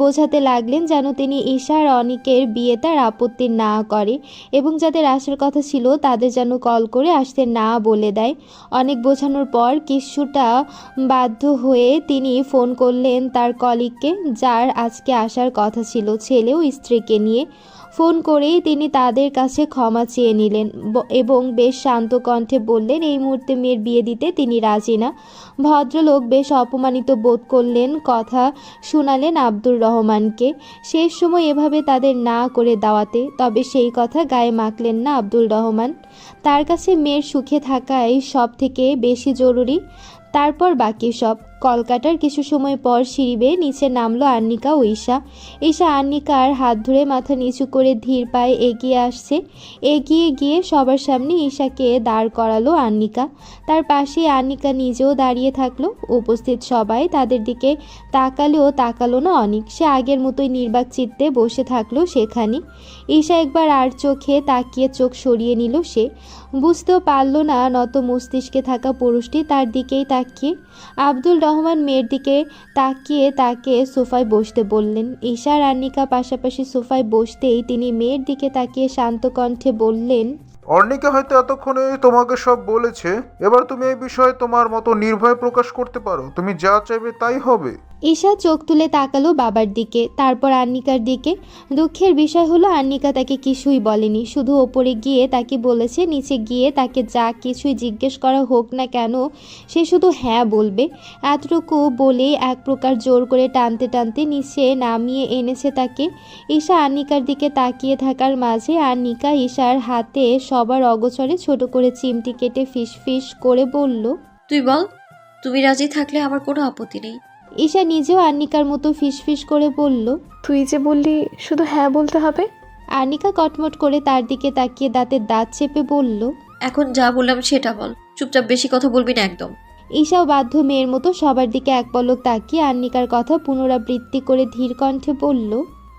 বোঝাতে লাগলেন যেন তিনি ঈশা আর অনিকের বিয়েতে আর আপত্তি না করে, এবং যাদের আসার কথা ছিল তাদের যেন কল করে আসতে না বলে দেয়। অনেক বোঝানোর পর কিছুটা বাধ্য হয়ে তিনি ফোন করলেন তার কলিগকে, যার আজকে আসার কথা ছিল ছেলে ও স্ত্রীকে নিয়ে। ফোন করেই তিনি তাদের কাছে ক্ষমা চেয়ে নিলেন এবং বেশ শান্ত কণ্ঠে বললেন এই মুহূর্তে মেয়ের বিয়ে দিতে তিনি রাজি না। ভদ্রলোক বেশ অপমানিত বোধ করলেন, কথা শোনালেন আব্দুর রহমানকে শেষ সময় এভাবে তাদের না করে দেওয়াতে। তবে সেই কথা গায়ে মাখলেন না আব্দুল রহমান। তার কাছে মেয়ের সুখে থাকাই সব থেকে বেশি জরুরি, তারপর বাকি সব। কলকাতার কিছু সময় পর সিঁড়ি বেয়ে নিচে নামলো আন্নিকা ও ঈশা। ঈশা আন্নিকার হাত ধরে মাথা নিচু করে ধীর পায়ে এগিয়ে আসছে। এগিয়ে গিয়ে সবার সামনে ঈশাকে দাঁড় করালো আন্নিকা। তার পাশে আন্নিকা নিজেও দাঁড়িয়ে থাকলো। উপস্থিত সবাই তাদের দিকে তাকালো না অনিক। সে আগের মতোই নির্বাক চিত্তে বসে থাকলো সেখানে। ঈশা একবার আর চোখে তাকিয়ে চোখ সরিয়ে নিল। সে বুঝতেও পারল না নত মস্তিষ্কে থাকা পুরুষটি তার দিকেই তাকিয়ে। আব্দুল রহমান মেয়ের দিকে তাকিয়ে তাকে সোফায় বসতে বললেন। ঈশা আর আন্নিকা পাশাপাশি সোফায় বসতেই তিনি মেয়ের দিকে তাকিয়ে শান্ত কণ্ঠে বললেন, অর্ণিকা হয়তো এতক্ষণে তোমাকে সব বলেছে, এবার তুমি এই বিষয়ে তোমার মতো নির্ভয় প্রকাশ করতে পারো। তুমি যা চাইবে তাই হবে। ঈশা চোখ তুলে তাকালো বাবার দিকে, তারপর আন্নিকার দিকে। দুঃখের বিষয় হলো আন্নিকা তাকে কিছুই বলেনি, শুধু ওপরে গিয়ে তাকে বলেছে নিচে গিয়ে তাকে যা কিছুই জিজ্ঞেস করা হোক না কেন সে শুধু হ্যাঁ বলবে। এতটুকু বলেই এক প্রকার জোর করে টানতে টানতে নিচে নামিয়ে এনেছে তাকে। ঈশা আন্নিকার দিকে তাকিয়ে থাকার মাঝে আন্নিকা ঈশার হাতে সবার অগোচরে ছোট করে চিমটি কেটে ফিস ফিস করে বলল, তুই বল, তুমি রাজি থাকলে আমার কোনো আপত্তি নেই। ঈশা নিজেও আন্নিকার মতো ফিসফিস করে বলল, তুই যে বললি শুধু হ্যাঁ বলতে হবে। আন্নিকা কটমট করে তার দিকে তাকিয়ে দাঁতের দাঁত চেপে বলল, এখন যা বললাম সেটা বল, চুপচাপ বেশি কথা বলবি না একদম। ঈশাও বাধ্য মেয়ের মতো সবার দিকে এক পলক তাকিয়ে আন্নিকার কথা পুনরাবৃত্তি করে ধীর কণ্ঠে বলল,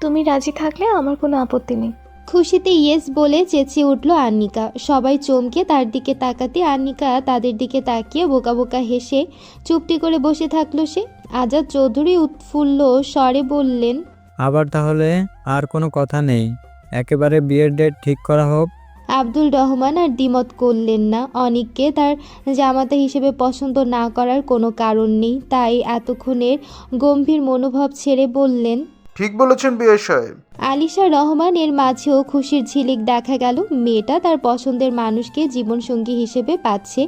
তুমি রাজি থাকলে আমার কোনো আপত্তি নেই। খুশিতে ইয়েস বলে চেঁচিয়ে উঠল আন্নিকা। সবাই চমকে তার দিকে তাকাতে আন্নিকা তাদের দিকে তাকিয়ে বোকা বোকা হেসে চুপটি করে বসে থাকলো সে। আজাদ চৌধুরী উৎফুল্ল স্বরে বললেন, আবার তাহলে আর কোনো কথা নেই, একেবারে বিয়ের ডেট ঠিক করা হোক। আব্দুল রহমান আর দ্বিমত করলেন না। অনিককে তার জামাতা হিসেবে পছন্দ না করার কোনো কারণ নেই, তাই এতক্ষণের গম্ভীর মনোভাব ছেড়ে বললেন, ঠিক বলেছেন বিআই সাহেব। আলিশা রহমান এর মাঝেও খুশির ঝিলিক দেখা গেল। মেয়েটা তার পছন্দের মানুষকে জীবনসঙ্গী হিসেবে পাচ্ছে,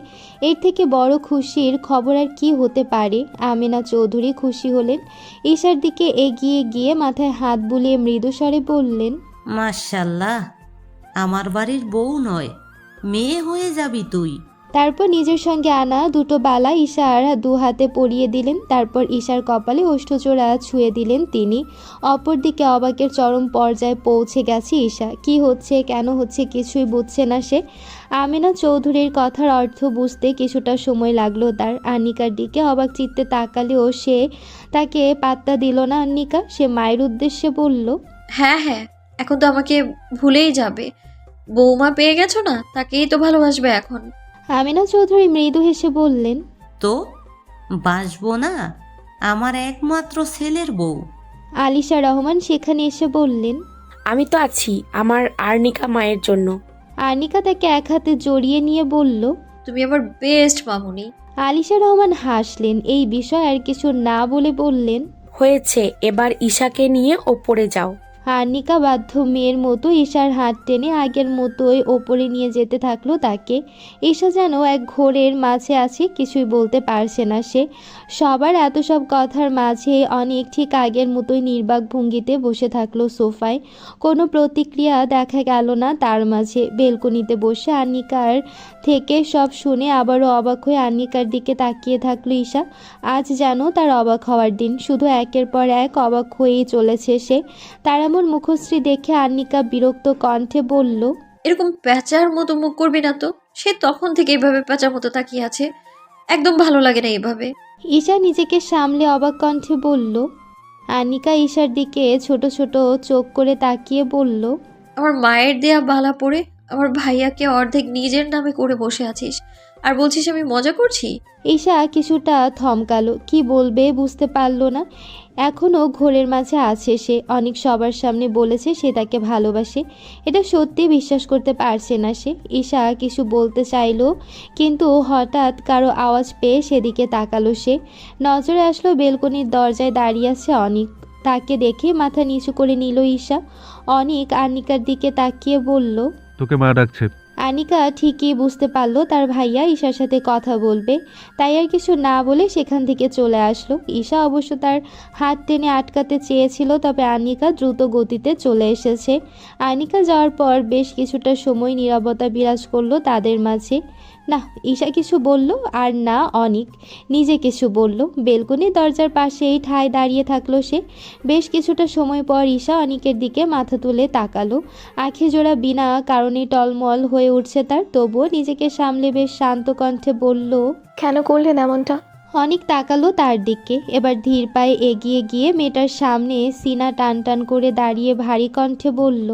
এর থেকে বড় খুশির খবর আর কি হতে পারে। আমেনা চৌধুরী খুশি হলেন। ঈশার দিকে এগিয়ে গিয়ে মাথায় হাত বুলিয়ে মৃদুস্বরে বললেন, মাশাল্লাহ, আমার বাড়ির বউ নয়, মেয়ে হয়ে যাবি তুই। তারপর নিজের সঙ্গে আনা দুটো বালা ঈশার দু হাতে পরিয়ে দিলেন। তারপর ঈশার কপালে ওষ্ঠজোড়া ছুঁয়ে দিলেন তিনি। অপরদিকে অবাকের চরম পর্যায়ে পৌঁছে গেছে ঈশা। কি হচ্ছে, কেন হচ্ছে কিছুই বুঝছে না সে। আমেনা চৌধুরীর কথার অর্থ বুঝতে কিছুটা সময় লাগলো তার। আন্নিকার দিকে অবাক চিত্তে তাকালেও সে তাকে পাত্তা দিল না। আন্নিকা সে মায়ের উদ্দেশ্যে বলল, হ্যাঁ হ্যাঁ, এখন তো আমাকে ভুলেই যাবে। বৌমা পেয়ে গেছো না, তাকেই তো ভালোবাসবে এখন। আমেনা চৌধুরী মৃদু হেসে বললেন, তো বাসবো না, আমার একমাত্র ছেলের বউ। আলিশা রহমান সেখানে এসে বললেন, আমি তো আছি আমার আর্নিকা মায়ের জন্য। আনিকা তাকে এক হাতে জড়িয়ে নিয়ে বলল, তুমি আমার বেস্ট মামুনি। আলিশা রহমান হাসলেন। এই বিষয় আর কিছু না বলে বললেন, হয়েছে, এবার ঈশাকে নিয়ে ওপরে যাও। আনিকা বাধ্য মেয়ের মতো ঈশার হাত টেনে আগের মতোই ওপরে নিয়ে যেতে থাকলো তাকে। ঈশা যেন এক ঘোরের মাঝে আছে, কিছুই বলতে পারছে না সে। সবার এত সব কথার মাঝে অনেক ঠিক আগের মতোই নির্বাক ভঙ্গিতে বসে থাকলো সোফায়। কোনো প্রতিক্রিয়া দেখা গেল না তার মাঝে। বেলকনিতে বসে আনিকার থেকে সব শুনে আবারও অবাক হয়ে আনিকার দিকে তাকিয়ে থাকলো ঈশা। আজ যেন তার অবাক হওয়ার দিন, শুধু একের পর এক অবাক হয়েই চলেছে সে। তার এমন মুখশ্রী দেখে আন্নিকা বিরক্ত কণ্ঠে বলল, এরকম প্যাঁচার মতো মুখ করবি না তো। সে তখন থেকে এইভাবে প্যাঁচার মতো তাকিয়ে আছে, একদম ভালো লাগে না এইভাবে। ঈশা নিজেকে সামলে অবাক কণ্ঠে বলল। আনিকা ঈশার দিকে ছোট ছোট চোখ করে তাকিয়ে বলল, আমার মায়ের দেয়া বালা পরে আমার ভাইয়াকে অর্ধেক নিজের নামে করে বসে আছিস, আর বলছিস আমি মজা করছি। ঈশা কিছুটা থমকালো, কি বলবে বুঝতে পারল না। এখনও ঘোরের মাঝে আছে সে। অনেক সবার সামনে বলেছে সে তাকে ভালোবাসে, এটা সত্যি বিশ্বাস করতে পারছে না সে। ঈশা কিছু বলতে চাইলো, কিন্তু হঠাৎ কারো আওয়াজ পেয়ে সেদিকে তাকালো সে। নজরে আসলো বেলকনির দরজায় দাঁড়িয়ে আছে অনিক। তাকে দেখে মাথা নিচু করে নিল ঈশা। অনিক আনিকার দিকে তাকিয়ে বলল, তোকে মা ডাকছে। আনিকা ঠিকই বুঝতে পারলো তার ভাইয়া ঈশার সাথে কথা বলবে, তাই আর কিছু না বলে সেখান থেকে চলে আসলো। ঈশা অবশ্য তার হাত টেনে আটকাতে চেয়েছিল, তবে আনিকা দ্রুত গতিতে চলে এসেছে। আনিকা যাওয়ার পর বেশ কিছুটা সময় নীরবতা বিরাজ করলো তাদের মাঝে। না ঈশা কিছু বলল, আর না অনিক নিজে কিছু বলল। বেলকনির দরজার পাশেই ঠায় দাঁড়িয়ে থাকলো সে। বেশ কিছুটা সময় পর ঈশা অনিকের দিকে মাথা তুলে তাকালো। আখি জোড়া বিনা কারণে টলমল হয়ে উঠছে তার, তবুও নিজেকে সামলে বেশ শান্ত কণ্ঠে বলল, কেন করলেন এমনটা? অনিক তাকালো তার দিকে। এবার ধীর পায়ে এগিয়ে গিয়ে মেয়েটার সামনে সিনা টান টান করে দাঁড়িয়ে ভারী কণ্ঠে বলল,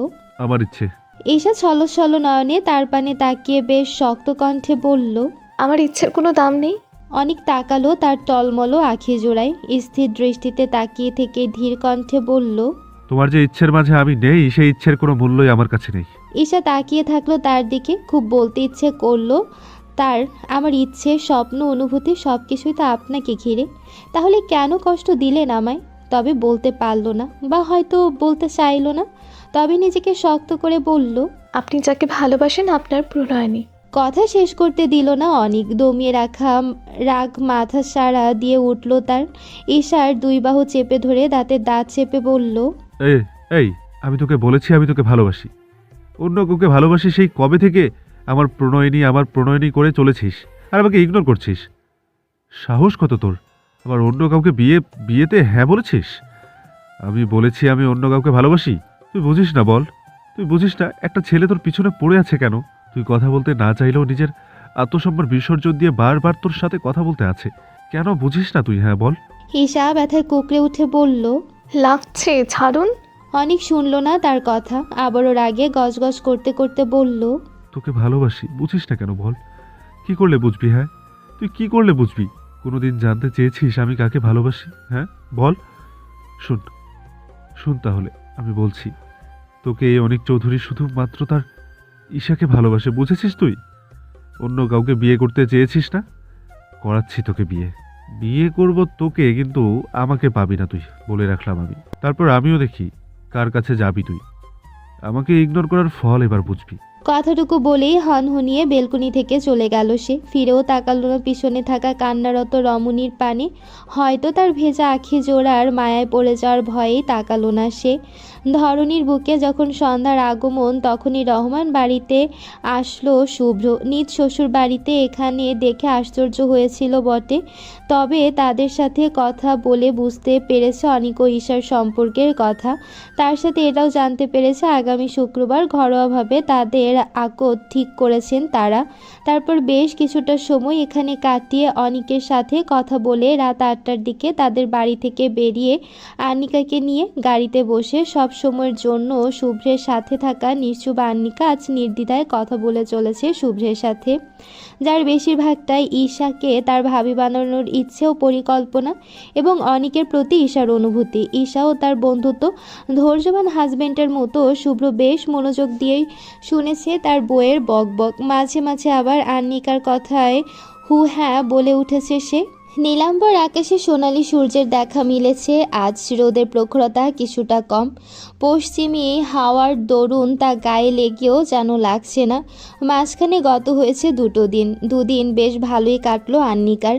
আমার ইচ্ছে। ঈশা ছল ছল নয়নে তার পানে তাকিয়ে বেশ শক্ত কণ্ঠে বলল, আমার ইচ্ছের কোনো দাম নেই। অনেক তাকালো তার টলমলো আখি জোড়ায়। স্থির দৃষ্টিতে তাকিয়ে থেকে ধীর কণ্ঠে বলল, তোমার যে ইচ্ছের মাঝে আমি নেই, সেই ইচ্ছের কোনো মূল্যই আমার কাছে নেই। ঈশা তাকিয়ে থাকলো তার দিকে। খুব বলতে ইচ্ছে করলো তার, আমার ইচ্ছে, স্বপ্ন, অনুভূতি সব কিছুই তো আপনাকে ঘিরে, তাহলে কেন কষ্ট দিলেন আমায়? তবে বলতে পারলো না, বা হয়তো বলতে চাইলো না। তবে নিজেকে শক্ত করে বলল, আপনি যাকে ভালোবাসেন আপনার প্রণয়নী। কথা শেষ করতে দিল না অনিক। দমিয়ে রাখা রাগ মাথা সারা দিয়ে উঠল তার। ঈশার দুই বাহু চেপে ধরে দাঁতের দাঁত চেপে বলল, এই আমি তোকে বলেছি আমি তোকে ভালোবাসি। অন্য কাউকে ভালোবাসি সেই কবে থেকে আমার প্রণয়নী করে চলেছিস, আর আমাকে ইগনোর করছিস। সাহস কত তোর, আবার অন্য কাউকে বিয়েতে হ্যাঁ বলেছিস? আমি বলেছি আমি অন্য কাউকে ভালোবাসি? তুই বুঝিস না বল, তুই বুঝিস না একটা ছেলে তোর পিছনে পড়ে আছে কেন? তুই কথা বলতে না চাইলেও নিজের আত্মসম্মান বিসর্জন দিয়ে বারবার তোর সাথে কথা বলতে আছে কেন? বুঝিস না তুই? হ্যাঁ বল। ঈশা ব্যথায় কুকড়ে উঠে বলল, লাগছে, ছাড়ুন। অনিক শুনল না তার কথা। আবারও রাগে গজগজ করতে করতে বলল, তোকে ভালোবাসি, বুঝিস না কেন বল? কি করলে বুঝবি? হ্যাঁ তুই কি করলে বুঝবি? কোনোদিন জানতে চেয়েছিস আমি কাকে ভালোবাসি? হ্যাঁ বল। শোন তাহলে আমি বলছি, তোকে এই অনিক চৌধুরী শুধুমাত্র তার ঈশাকে ভালোবাসে, বুঝেছিস তুই? অন্য কাউকে বিয়ে করতে চেয়েছিস না? করাচ্ছি তোকে বিয়ে। বিয়ে করব তোকে, কিন্তু আমাকে পাবি না তুই, বলে রাখলাম আমি। তারপর আমিও দেখি কার কাছে যাবি তুই। আমাকে ইগনোর করার ফল এবার বুঝবি। কথাটুকু বলেই হনহনিয়ে বেলকনি থেকে চলে গেল সে। ফিরেও তাকালো না পিছনে থাকা কান্নারত রমণীর পানে। হয়তো তার ভেজা আখি জোড়ার মায়ায় পড়ে যাওয়ার ভয়েই তাকালো না সে। ধরণীর বুকে যখন সন্ধ্যার আগমন, তখনই রহমান বাড়িতে আসলো শুভ্র। নিজ শ্বশুর বাড়িতে এখানে দেখে আশ্চর্য হয়েছিল বটে, তবে তাদের সাথে কথা বলে বুঝতে পেরেছে অনিক ও ঈশার সম্পর্কের কথা। তার সাথে এটাও জানতে পেরেছে আগামী শুক্রবার ঘরোয়াভাবে তাদের আকদ ঠিক করেছেন তারা। তারপর বেশ কিছুটা সময় এখানে কাটিয়ে অনিকের সাথে কথা বলে রাত 8টার দিকে তাদের বাড়ি থেকে বেরিয়ে আন্নিকাকে নিয়ে গাড়িতে বসে সব সময়ের জন্য শুভ্রের সাথে থাকা নিশ্চুপ আন্নিকা আজ নির্দ্বিধায় কথা বলে চলেছে শুভ্রের সাথে, যার বেশিরভাগটাই ঈশাকে তার ভাবি বানানোর ইচ্ছে ও পরিকল্পনা এবং অনিকের প্রতি ঈশার অনুভূতি। ঈশা ও তার বন্ধুত্ব ধৈর্যবান হাজবেন্ডের মতো শুভ্র বেশ মনোযোগ দিয়েই শুনেছে তার বউয়ের বকবক। মাঝে মাঝে আবার আন্নিকার কথায় হু হ্যাঁ বলে উঠেছে সে। নীলাম্বর আকাশে সোনালি সূর্যের দেখা মিলেছে আজ। রোদের প্রখরতা কিছুটা কম, পশ্চিমী হাওয়ার দরুন তা গায়ে লেগেও যেন লাগছে না। মাঝখানে গত হয়েছে দুদিন বেশ ভালোই কাটলো আন্নিকার।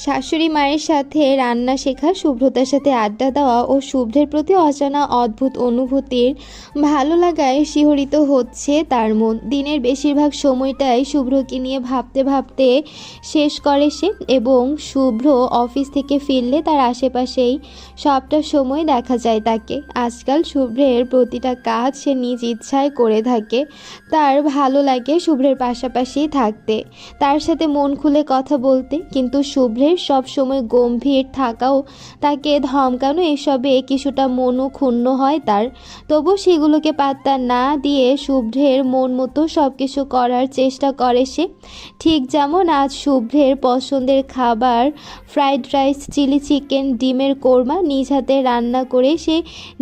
শাশুড়ি মায়ের সাথে রান্না শেখা, শুভ্রতার সাথে আড্ডা দেওয়া ও শুভ্রের প্রতি অজানা অদ্ভুত অনুভূতির ভালো লাগায় শিহরিত হচ্ছে তার মন। দিনের বেশিরভাগ সময়টাই শুভ্রকে নিয়ে ভাবতে ভাবতে শেষ করে সে, এবং শুভ্র অফিস থেকে ফিরলে তার আশেপাশেই সবটা সময় দেখা যায় তাকে। আজকাল শুভ্রের প্রতিটা কাজ সে নিজ ইচ্ছায় করে থাকে। তার ভালো লাগে শুভ্রের পাশাপাশি থাকতে, তার সাথে মন খুলে কথা বলতে, কিন্তু শুভ্রের সব সময় গম্ভীর থাকাও, তাকে ধমকানো, এসবে কিছুটা মনও ক্ষুণ্ণ হয় তার। তবু সেগুলোকে পাত্তা না দিয়ে শুভ্রের মন মতো সব কিছু করার চেষ্টা করে সে। ঠিক যেমন আজ শুভ্রের পছন্দের খাবার ফ্রাইড রাইস, চিলি চিকেন, ডিমের কোরমা নিজ হাতে রান্না করে সে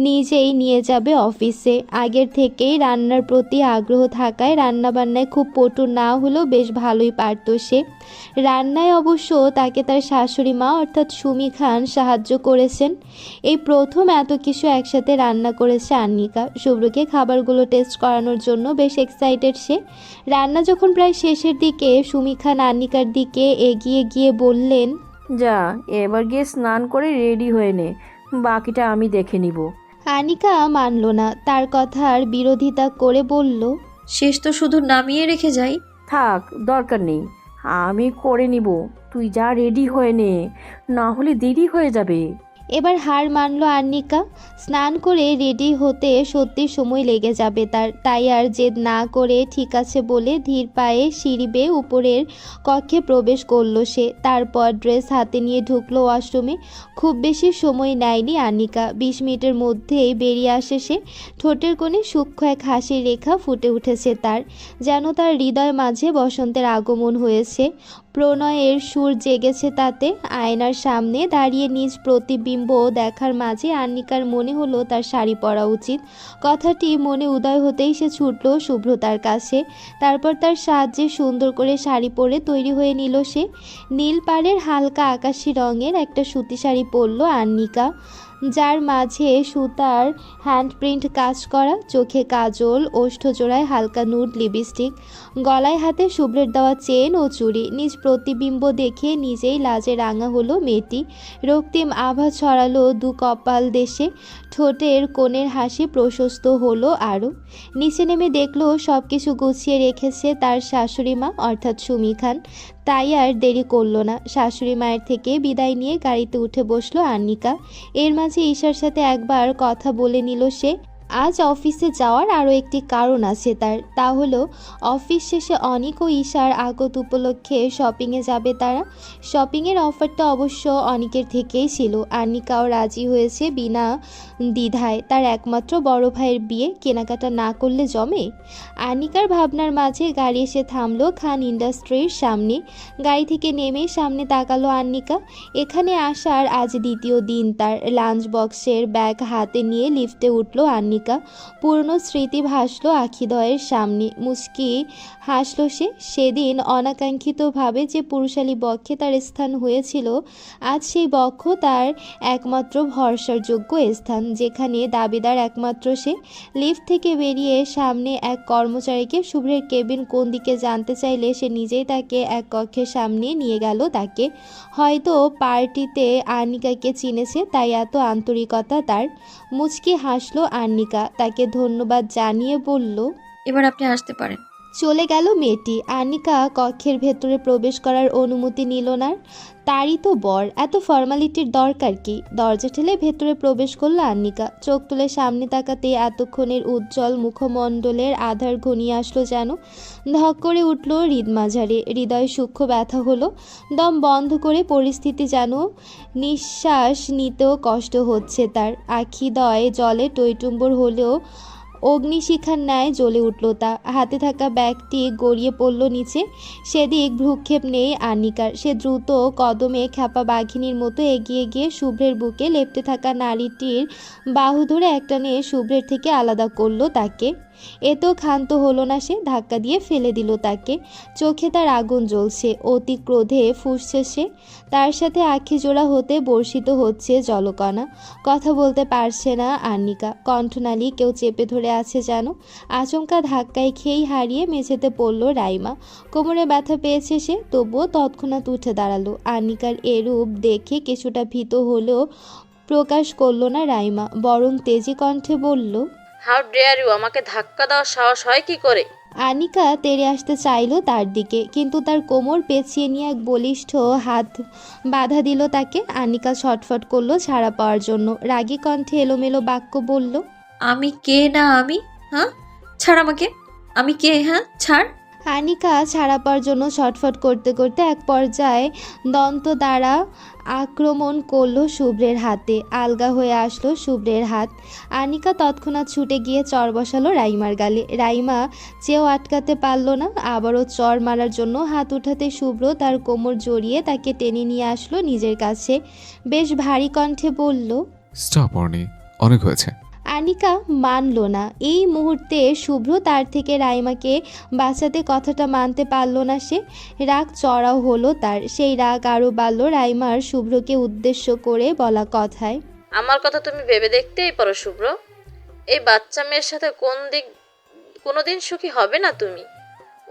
নিজেই নিয়ে যাবে অফিসে। আগের থেকেই রান্নার প্রতি আগ্রহ থাকায় রান্নাবান্নায় খুব পটু না হলেও বেশ ভালোই পারত সে। রান্নায় অবশ্য তাকে তার শাশুড়ি মা অর্থাৎ সুমি খান সাহায্য করেছেন। এই প্রথম এত কিছু একসাথে রান্না করেছে আন্নিকা। শুভ্রকে খাবারগুলো টেস্ট করানোর জন্য বেশ এক্সাইটেড সে। রান্না যখন প্রায় শেষের দিকে সুমি খান আন্নিকার দিকে এগিয়ে গিয়ে বললেন, যা এবার গিয়ে স্নান করে রেডি হয়ে নে, বাকিটা আমি দেখে নিব। আন্নিকা মানল না, তার কথার বিরোধিতা করে বলল, শেষ তো শুধু নামিয়ে রেখে যাই। থাক, দরকার নেই, আমি করে নিব, তুই যা রেডি হয়ে নে, না হলে দেরি হয়ে যাবে। এবার হার মানল আন্নিকা। স্নান করে রেডি হতে সত্যি সময় লেগে যাবে তার, তাই আর জেদ না করে ঠিক আছে বলে ধীর পায়ে সিঁড়ি বেয়ে উপরের কক্ষে প্রবেশ করলো সে। তারপর ড্রেস হাতে নিয়ে ঢুকলো ওয়াশরুমে। খুব বেশি সময় নেয়নি আন্নিকা, 20 মিনিটের মধ্যেই বেরিয়ে আসে সে। ঠোঁটের কোণে সূক্ষ্ম এক হাসির রেখা ফুটে উঠেছে তার, যেন তার হৃদয় মাঝে বসন্তের আগমন হয়েছে। প্রণয়ের সুর জেগেছে তাতে। আয়নার সামনে দাঁড়িয়ে নিজ প্রতিবিম্ব দেখার মাঝে আন্নিকার মনে হলো তার শাড়ি পরা উচিত। কথাটি মনে উদয় হতেই সে ছুটল শুভ্রতার কাছে। তারপর তার সাহায্যে সুন্দর করে শাড়ি পরে তৈরি হয়ে নিল সে। নীল পাড়ের হালকা আকাশি রঙের একটা সুতি শাড়ি পরল আন্নিকা, যার মাঝে সুতার হ্যান্ডপ্রিন্ট কাজ করা, চোখে কাজল, ওষ্ঠজোড়ায় হালকা নুড লিপস্টিক, গলায় হাতে শুভ্রের দেওয়া চেন ও চুড়ি। নিজ প্রতিবিম্ব দেখে নিজেই লাজে রাঙা হলো মেয়েটি। রক্তিম আভা ছড়ালো দু কপাল দেশে, ঠোঁটের কোণের হাসি প্রশস্ত হলো আরও। নিচে নেমে দেখলো সব কিছু গুছিয়ে রেখেছে তার শাশুড়ি মা অর্থাৎ সুমি খান। তাই আর দেরি করলো না, শাশুড়ি মায়ের থেকে বিদায় নিয়ে গাড়িতে উঠে বসলো আন্নিকা। এর মাঝে ঈশার সাথে একবার কথা বলে নিল সে। আজ অফিসে যাওয়ার আরও একটি কারণ আছে তার, তা হলো অফিস শেষে অনিক ও ঈশার আগত উপলক্ষে শপিংয়ে যাবে তারা। শপিংয়ের অফারটা অবশ্য অনিকের থেকেই ছিল। আন্নিকাও রাজি হয়েছে বিনা দ্বিধায়। তার একমাত্র বড় ভাইয়ের বিয়ে, কেনাকাটা না করলে জমে। আন্নিকার ভাবনার মাঝে গাড়ি এসে থামলো খান ইন্ডাস্ট্রির সামনে। গাড়ি থেকে নেমে সামনে তাকালো আন্নিকা। এখানে আসার আজ দ্বিতীয় দিন তার। লাঞ্চ বক্সের ব্যাগ হাতে নিয়ে লিফটে উঠলো আন্নিকা। আন্নিকা। পুরনো স্মৃতি ভাসলো আখিদয়ের সামনে। মুচকি হাসল সে। সেদিন অনাকাঙ্ক্ষিতভাবে যে পুরুষালী বক্ষে তার স্থান হয়েছিল, আজ সেই বক্ষ তার একমাত্র ভরসার যোগ্য স্থান, যেখানে দাবিদার একমাত্র সে। লিফট থেকে বেরিয়ে সামনে এক কর্মচারীকে শুভ্রের কেবিন কোন দিকে জানতে চাইলে সে নিজেই তাকে এক কক্ষের সামনে নিয়ে গেল তাকে। হয়তো পার্টিতে আন্নিকাকে চিনেছে, তাই এত আন্তরিকতা তার। মুচকি হাসলো আন্নিকা, তাকে ধন্যবাদ জানিয়ে বলল, এবার আপনি আসতে পারেন। চলে গেল মেয়েটি। আন্নিকা কক্ষের ভেতরে প্রবেশ করার অনুমতি নিল না। তারই তো বর, এত ফর্মালিটির দরকার কি? দরজা ঠেলে ভেতরে প্রবেশ করলো আন্নিকা। চোখ তুলে সামনে তাকাতে এতক্ষণের উজ্জ্বল মুখমণ্ডলের আধার ঘনিয়ে আসলো যেন। ধক করে উঠল হৃদমাঝারে, হৃদয়ে সূক্ষ্ম ব্যথা হলো। দম বন্ধ করে পরিস্থিতি যেন নিঃশ্বাস নিতেও কষ্ট হচ্ছে তার। আখিদয় জলে টইটুম্বর হলেও অগ্নিশিখার ন্যায় জ্বলে উঠল তা। হাতে থাকা ব্যাগটি গড়িয়ে পড়ল নিচে। সেদিক ভ্রুক্ষেপ নেই আন্নিকার। সে দ্রুত কদমে খ্যাপা বাঘিনীর মতো এগিয়ে গিয়ে শুভ্রের বুকে লেপ্টে থাকা নারীটির বাহু ধরে একটানে শুভ্রের থেকে আলাদা করলো তাকে। এতেও ক্ষান্ত হলো না সে, ধাক্কা দিয়ে ফেলে দিল তাকে। চোখে তার আগুন জ্বলছে, অতি ক্রোধে ফুঁসছে সে। তার সাথে আখি জোড়া হতে বর্ষিত হচ্ছে জলকণা। কথা বলতে পারছে না আন্নিকা, কণ্ঠনালী কেউ চেপে ধরে আছে যেন। আচমকা ধাক্কায় খেয়েই হারিয়ে মেঝেতে পড়ল রাইমা। কোমরে ব্যথা পেয়েছে সে, তবুও তৎক্ষণাৎ উঠে দাঁড়ালো। আন্নিকার এরূপ দেখে কিছুটা ভীত হলেও প্রকাশ করল না রাইমা, বরং তেজি কণ্ঠে বলল, হাউ ডেয়ার ইউ, আমাকে ধাক্কা দেওয়ার সাহস হয় কি করে? আনিকা তেড়ে আসতে চাইলো তার দিকে, কিন্তু তার কোমর পেঁচিয়ে নিয়ে এক বলিষ্ঠ হাত বাধা দিল তাকে। আনিকা ছটফট করলো ছাড়া পাওয়ার জন্য। রাগী কণ্ঠে এলোমেলো বাক্য বলল, আমি কে না আমি? হ্যাঁ, ছাড় আমাকে। আমি কে? হ্যাঁ, ছাড়। আনিকা ছাড়া পাওয়ার জন্য ছটফট করতে করতে এক পর্যায়ে দন্ত দ্বারা আক্রমণ করলো শুভ্রের হাতে। আলগা হয়ে আসলো শুভ্রের হাত। আনিকা তৎক্ষণাৎ ছুটে গিয়ে চর বসালো রাইমার গালে। রাইমা চেয়েও আটকাতে পারল না, আবারও চর মারার জন্য হাত উঠাতে শুভ্র তার কোমর জড়িয়ে তাকে টেনে নিয়ে আসলো নিজের কাছে। বেশ ভারী কণ্ঠে বলল, স্টপ অর্নি, অনেক হয়েছে। আনিকা মানল না। এই মুহূর্তে শুভ্র তার থেকে রাইমাকে বাঁচাতে কথাটা মানতে পারল না সে। রাগ চড়াও হলো তার। সেই রাগ আরও বাড়ল রাইমার শুভ্রকে উদ্দেশ্য করে বলা কথায়। আমার কথা তুমি ভেবে দেখতেই পারো শুভ্র, এই বাচ্চা মেয়ের সাথে কোনোদিন সুখী হবে না তুমি।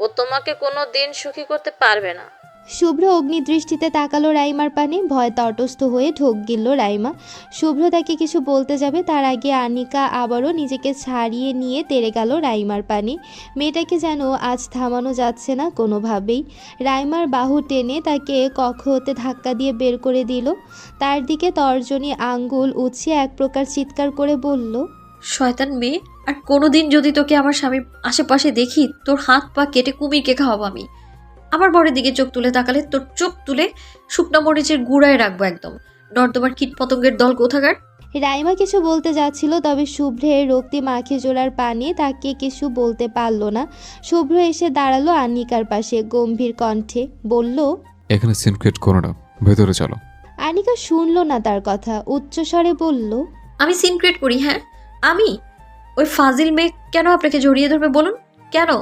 ও তোমাকে কোনোদিন সুখী করতে পারবে না। শুভ্র অগ্নিদৃষ্টিতে তাকালো রাইমার পানে। ভয় তটস্থ হয়ে ঢোক গিলল রাইমা। শুভ্র তাকে কিছু বলতে যাবে, তার আগে আনিকা আবারও নিজেকে ছাড়িয়ে নিয়ে তেড়ে গেল রাইমার পানে। মেয়েটাকে যেন আজ থামানো যাচ্ছে না কোনোভাবেই। রাইমার বাহু টেনে তাকে কক্ষ হতে ধাক্কা দিয়ে বের করে দিল। তার দিকে তর্জনী আঙ্গুল উঁচিয়ে এক প্রকার চিৎকার করে বলল, শয়তান মেয়ে, আর কোনোদিন যদি তোকে আমার স্বামীর আশেপাশে দেখি, তোর হাত পা কেটে কুমিরকে খাওয়াবো আমি। আমার বরের দিকে চোখ তুলে তাকালে তোর চোখ তুলে শুকনা মরিচের গুঁড়ায় রাখবো একদম। নর্দমার কীট পতঙ্গের দল কোথাকার। রাইমা কিছু বলতে যাচ্ছিল, তবে শুভ্রের রক্তিম আঁখি জোড়ার পানে তাকে কিছু বলতে পারল না। শুভ্র এসে দাঁড়ালো আনিকার পাশে, গম্ভীর কণ্ঠে বলল, এখানে সিন ক্রিয়েট করো না, ভেতরে চলো। আনিকা শুনল না তার কথা, উচ্চস্বরে বলল, আমি সিন ক্রিয়েট করি? হ্যাঁ আমি? ওই ফাজিল মেয়ে কেন আপনাকে জড়িয়ে ধরবে বলুন? কেন?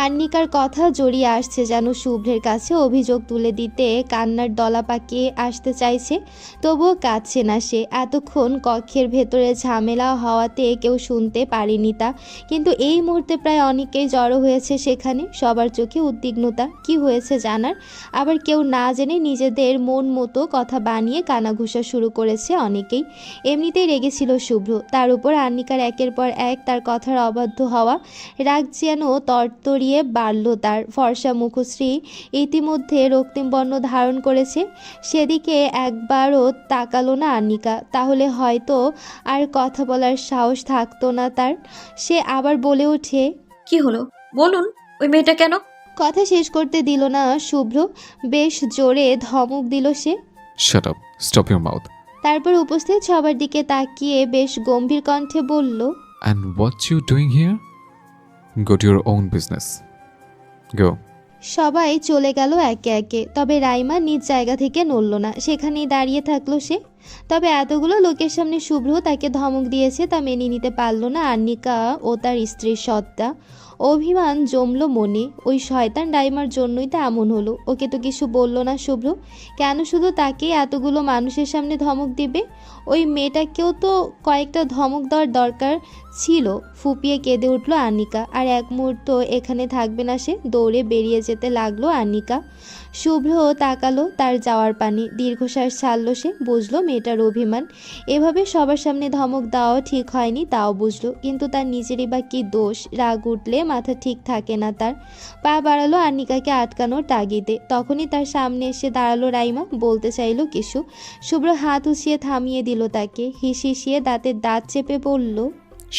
আন্নিকার কথা জড়িয়ে আসছে যেন শুভ্রের কাছে অভিযোগ তুলে দিতে কান্নার দলা পাকিয়ে আসতে চাইছে, তবুও কাঁদছে না সে। এতক্ষণ কক্ষের ভেতরে ঝামেলা হওয়াতে কেউ শুনতে পারেনি তা, কিন্তু এই মুহূর্তে প্রায় অনেকেই জড়ো হয়েছে সেখানে। সবার চোখে উদ্বিগ্নতা, কি হয়েছে জানার। আবার কেউ না জেনে নিজেদের মন মতো কথা বানিয়ে কানাঘুষা শুরু করেছে অনেকেই। এমনিতেই রেগেছিল শুভ্র, তার উপর আন্নিকার একের পর এক তার কথার অবাধ্য হওয়া। রাগ যেন তরতরিয়ে বাড়ল তার। ফর্সা মুখশ্রী ইতিমধ্যে রক্তিম বর্ণ ধারণ করেছে। সেদিকে একবারও তাকালো না আন্নিকা, তাহলে হয়তো আর কথা বলার সাহস থাকতো না তার। সে আবার বলে ওঠে, কি হলো বলুন, ওই মেয়েটা কেন? কথা শেষ করতে দিল না শুভ্র, বেশ জোরে ধমক দিল সে। Shut up, stop your mouth. তারপর উপস্থিত সবার দিকে তাকিয়ে বেশ গম্ভীর কণ্ঠে বলল, and what you doing here? Go to your own business, go. সবাই চলে গেল একে একে, তবে রাইমা নিজ জায়গা থেকে নড়ল না, সেখানেই দাঁড়িয়ে থাকলো সে। তবে এতগুলো লোকের সামনে শুভ্র তাকে ধমক দিয়েছে তা মেনে নিতে পারল না আর্নিকা ও তার স্ত্রীর সত্তা। অভিমান জমলো মনে, ওই শয়তান রাইমার জন্যই তো এমন হলো। ওকে তো কিছু বলল না শুভ্র, কেন শুধু তাকে এতগুলো মানুষের সামনে ধমক দিবে? ওই মেয়েটাকেও তো কয়েকটা ধমক দেওয়ার দরকার ছিল। ফুপিয়ে কেঁদে উঠল আর্নিকা, আর এক মুহূর্ত এখানে থাকবে না সে। দৌড়ে বেরিয়ে যেতে লাগলো আর্নিকা। শুভ্র তাকালো তার যাওয়ার পানে, দীর্ঘশ্বাস ছাড়ল সে। বুঝলো মেয়েটার অভিমান, এভাবে সবার সামনে ধমক দেওয়াও ঠিক হয়নি, তাও বুঝলো। কিন্তু তার নিজেরই বা কী দোষ? রাগ উঠলে মাথা ঠিক থাকে না তার। পা বাড়ালো আর্নিকাকে আটকানোর তাগিদে, তখনই তার সামনে এসে দাঁড়ালো রাইমা। বলতে চাইলো কিছু, শুভ্র হাত উছিয়ে থামিয়ে দিল তাকে। হিসিয়ে দাঁতের দাঁত চেপে বলল,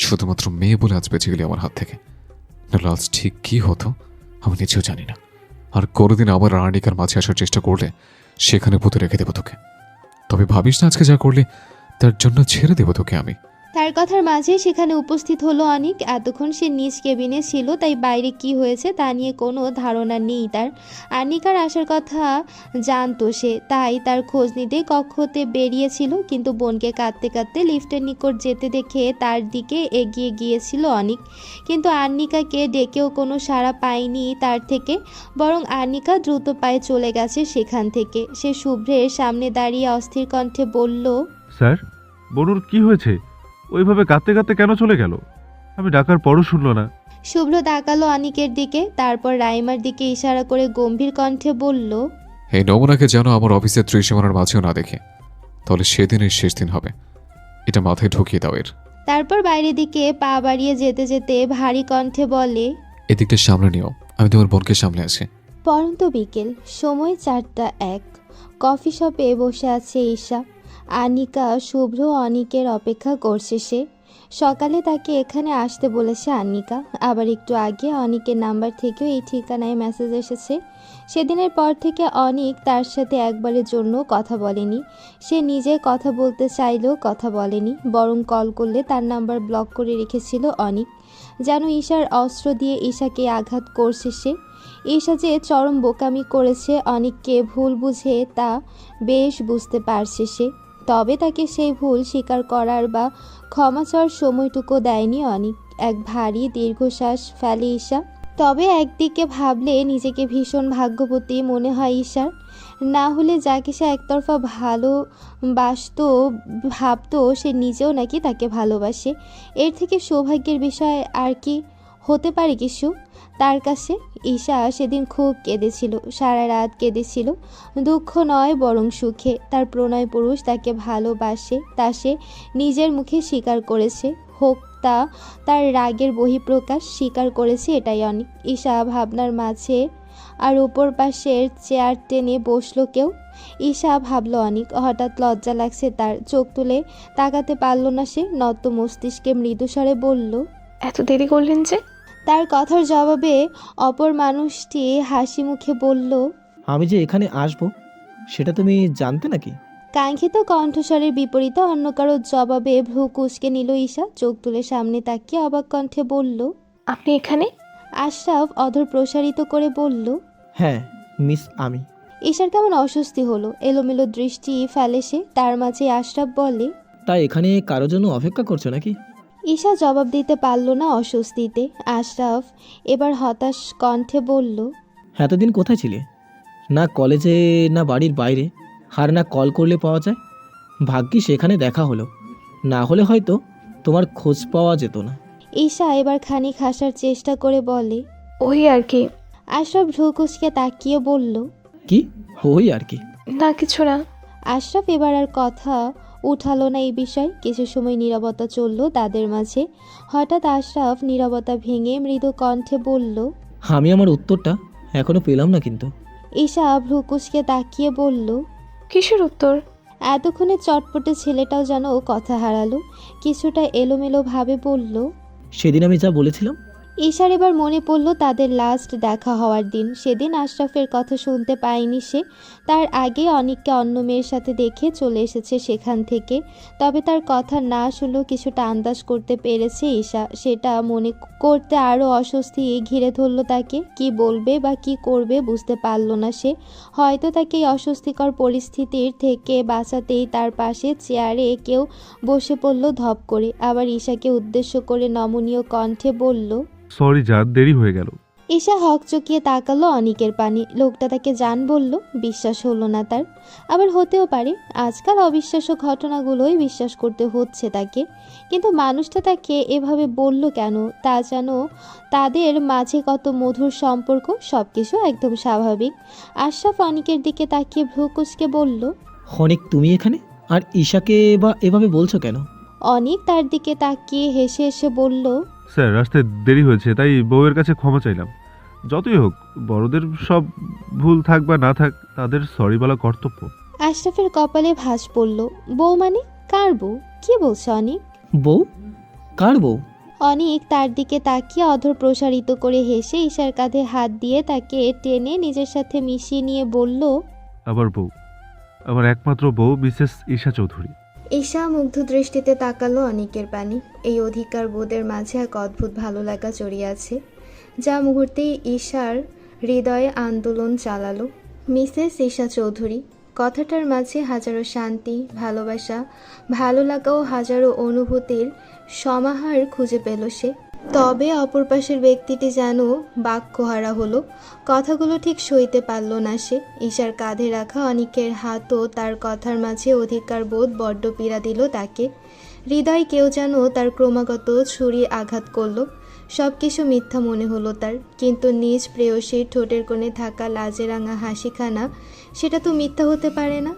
শুধুমাত্র মেয়ে বলে আজ বেঁচে গেলি আমার হাত থেকে, নাহলে আজ ঠিক কী হতো আমি নিজেও জানি না। আর কোনোদিন আবার আর্নিকার মাঝে আসার চেষ্টা করলে সেখানে পুঁতে রেখে দেবো তোকে। তবে ভাবিস না আজকে যা করলে তার জন্য ছেড়ে দেবো তোকে আমি। তার কথার মাঝে সেখানে উপস্থিত হলো অনিক। এতক্ষণ সে নিজ কেবিনে ছিল, তাই বাইরে কি হয়েছে তা নিয়ে কোনো ধারণা নেই তার। আর্নিকার আসার কথা জানতো সে, তাই তার খোঁজ নিতে কক্ষতে বেরিয়েছিল। কিন্তু বোনকে কাঁদতে কাঁদতে লিফটের নিকট যেতে দেখে তার দিকে এগিয়ে গিয়েছিল অনিক। কিন্তু আর্নিকাকে ডেকেও কোনো সাড়া পায়নি তার থেকে, বরং আর্নিকা দ্রুত পায়ে চলে গেছে সেখান থেকে। সে শুভ্রের সামনে দাঁড়িয়ে অস্থির কণ্ঠে বলল, স্যার, বনুর কি হয়েছে? ওইভাবে কাঁদতে কাঁদতে কেন চলে গেল? আমি ডাকার পরও শুনলো না। শুভ্র তাকালো অনিকের দিকে, তারপর রাইমার দিকে ইশারা করে গম্ভীর কণ্ঠে বলল, এই নমুনাকে যেন আমার অফিসের ত্রিসীমানার মাঝেও না দেখে, তাহলে সেদিনের শেষ দিন হবে, এটা মাথায় ঢুকিয়ে দাও এর। তারপর বাইরের দিকে পা বাড়িয়ে যেতে যেতে ভারী কণ্ঠে বলে, এদিকটা সামলে নিও, আমি তোমার বোনকে সামলে আছি। পরন্ত বিকেল, সময় 4:01। কফি শপে বসে আছে ঈশা। আনিকা শুভ্র অনিকের অপেক্ষা করছে সে। সকালে তাকে এখানে আসতে বলেছে আনিকা, আবার একটু আগে অনিকের নাম্বার থেকেও এই ঠিকানায় মেসেজ এসেছে। সেদিনের পর থেকে অনিক তার সাথে একবারের জন্য কথা বলেনি। সে নিজে কথা বলতে চাইলেও কথা বলেনি, বরং কল করলে তার নাম্বার ব্লক করে রেখেছিল অনিক। যেন ঈশার অস্ত্র দিয়ে ঈশাকে আঘাত করছে সে। ঈশা যে চরম বোকামি করেছে অনিককে ভুল বুঝে তা বেশ বুঝতে পারছে সে। তবে তাকে সেই ভুল স্বীকার করার বা ক্ষমা চাওয়ার সময়টুকু দেয়নি অনিক। এক ভারী দীর্ঘশ্বাস ফেলে ঈশা। তবে একদিকে ভাবলে নিজেকে ভীষণ ভাগ্যবতী মনে হয় ঈশার। না হলে যাকে সে একতরফা ভালোবাসতো ভাবতো সে নিজেও নাকি তাকে ভালোবাসে। এর থেকে সৌভাগ্যের বিষয় আর কি হতে পারে কিছু তার কাছে? ঈশা সেদিন খুব কেঁদেছিল, সারা রাত কেঁদেছিল। দুঃখ নয় বরং সুখে। তার প্রণয় পুরুষ তাকে ভালোবাসে তা সে নিজের মুখে স্বীকার করেছে, হোক তা তার রাগের বহিঃপ্রকাশ। স্বীকার করেছে, এটাই অনেক। ঈশা ভাবনার মাঝে আর ওপর পাশের চেয়ার টেনে বসলো কেউ। ঈশা ভাবলো অনেক। হঠাৎ লজ্জা লাগছে তার, চোখ তুলে তাকাতে পারল না সে। নত মস্তিষ্কে মৃদুস্বরে বলল, এত দেরি করলেন যে? তার কথার জবাবে অপর মানুষটি হাসি মুখে বলল, আমি যে এখানে আসবো সেটা তুমি জানতে নাকি? কাঙ্ক্ষিত কণ্ঠস্বরের বিপরীতে অন্য কারোর জবাবে ভ্রু কুঁচকে নিল ঈশা। চোখ তুলে সামনে তাকিয়ে অবাক কণ্ঠে বলল, আপনি এখানে? আশরাফ অধর প্রসারিত করে বলল, হ্যাঁ মিস আমি। ঈশার কেমন অস্বস্তি হলো, এলোমেলো দৃষ্টি ফেলে সে। তার মাঝে আশরাফ বলে, তাই এখানে কারোর জন্য অপেক্ষা করছো নাকি? ঈশা জবাব দিতে পারল না অস্বস্তিতে। আশরাফ এবার হতাশ কণ্ঠে বলল, এতদিন কোথায় ছিলে? না কলেজে, না বাড়ির বাইরে, আর না কল করলে পাওয়া যায়। ভাগ্যিস সেখানে দেখা হলো, না হলে হয়তো তোমার খোঁজ পাওয়া যেত না। ঈশা এবার খানিক হাসার চেষ্টা করে বলে, ওই আর কি। আশরাফ ভ্রু কুঁচকে তাকিয়ে বলল, কি ওই আর কি? না কিছু না। আশরাফ এবার আর কথা উঠালো না এই বিষয়। কিছু সময় নীরবতা চলল তাদের মাঝে। হঠাৎ আশরাফ নীরবতা ভেঙে মৃদু কণ্ঠে বলল, আমি আমার উত্তরটা এখনো পেলাম না কিন্তু। ঈশা ভ্রু কুঁচকে তাকিয়ে বলল, কিসের উত্তর? এতক্ষণে চটপটে ছেলেটাও যেন কথা হারালো। কিছুটা এলোমেলো ভাবে বলল, সেদিন আমি যা বলেছিলাম ঈশার এবার মনে পড়ল তাদের লাস্ট দেখা হওয়ার দিন। সেদিন আশরাফের কথা শুনতে পায়নি সে। তার আগে অনিককে অন্য মেয়ের সাথে দেখে চলে এসেছে সেখান থেকে। তবে তার কথা না শুনলেও কিছুটা আন্দাজ করতে পেরেছে ঈশা। সেটা মনে করতে আরও অস্বস্তি ঘিরে ধরল তাকে। কি বলবে বা কি করবে বুঝতে পারল না সে। হয়তো তাকে এই অস্বস্তিকর পরিস্থিতির থেকে বাঁচাতেই তার পাশে চেয়ারে কেউ বসে পড়ল ধপ করে। আবার ঈশাকে উদ্দেশ্য করে নমনীয় কণ্ঠে বলল, সরি জান, দেরি হয়ে গেল। ঈশা হকচকিয়ে তাকালো অনিকের পানে। লোকটা তাকে জান বলল, বিশ্বাস হলো না তার। আবার হতেও পারে, আজকাল অবিশ্বাস্য ঘটনাগুলোই বিশ্বাস করতে হচ্ছে তাকে। কিন্তু মানুষটা তাকে এভাবে বলল কেন? তা যেন তাদের মাঝে কত মধুর সম্পর্ক, সব কিছু একদম স্বাভাবিক। আশরাফ অনিকের দিকে তাকিয়ে ভ্রু কুঁচকে বলল, অনেক তুমি এখানে, আর ঈশাকে বা এভাবে বলছো কেন? অনিক তার দিকে তাকিয়ে হেসে হেসে বলল, স্যার, রাস্তায় দেরি হয়েছে তাই বউয়ের কাছে ক্ষমা চাইলাম। যতই হোক, বড়দের সব ভুল থাক বা না থাক, তাদের সরি বলা কর্তব্য। আশরাফের কপালে ভাঁজ পড়ল। বউ মানে? কার বউ? কি বলছে অনিক? বউ? কার বউ? অনিক তার দিকে তাকিয়ে অধর প্রসারিত করে হেসে ঈশার কাঁধে হাত দিয়ে তাকে টেনে নিজের সাথে মিশিয়ে নিয়ে বলল, আমার বউ, আমার একমাত্র বউ মিসেস ঈশা চৌধুরী। ঈশা মুগ্ধ দৃষ্টিতে তাকালো অনিকের পানে। এই অধিকার বোধের মাঝে এক অদ্ভুত ভালো লাগা জড়িয়ে আছে, যা মুহূর্তেই ঈশার হৃদয়ে আন্দোলন চালালো। মিসেস ঈশা চৌধুরী কথাটার মাঝে হাজারো শান্তি, ভালোবাসা, ভালো লাগা ও হাজারো অনুভূতির সমাহার খুঁজে পেল সে। তবে অপর পাশের ব্যক্তিটি যেন বাক্যহারা হলো। কথাগুলো ঠিক সইতে পারল না সে। ঈশার কাঁধে রাখা অনিকের হাতও তার কথার মাঝে অধিকার বোধ বড্ড পীড়া দিল তাকে। হৃদয় কেউ যেন তার ক্রমাগত ছুরি আঘাত করল। সব কিছু মিথ্যা মনে হলো তার। কিন্তু নিজ প্রেয়সীর ঠোঁটের কোণে থাকা লাজে রাঙা হাসিখানা, সেটা তো মিথ্যা হতে পারে না।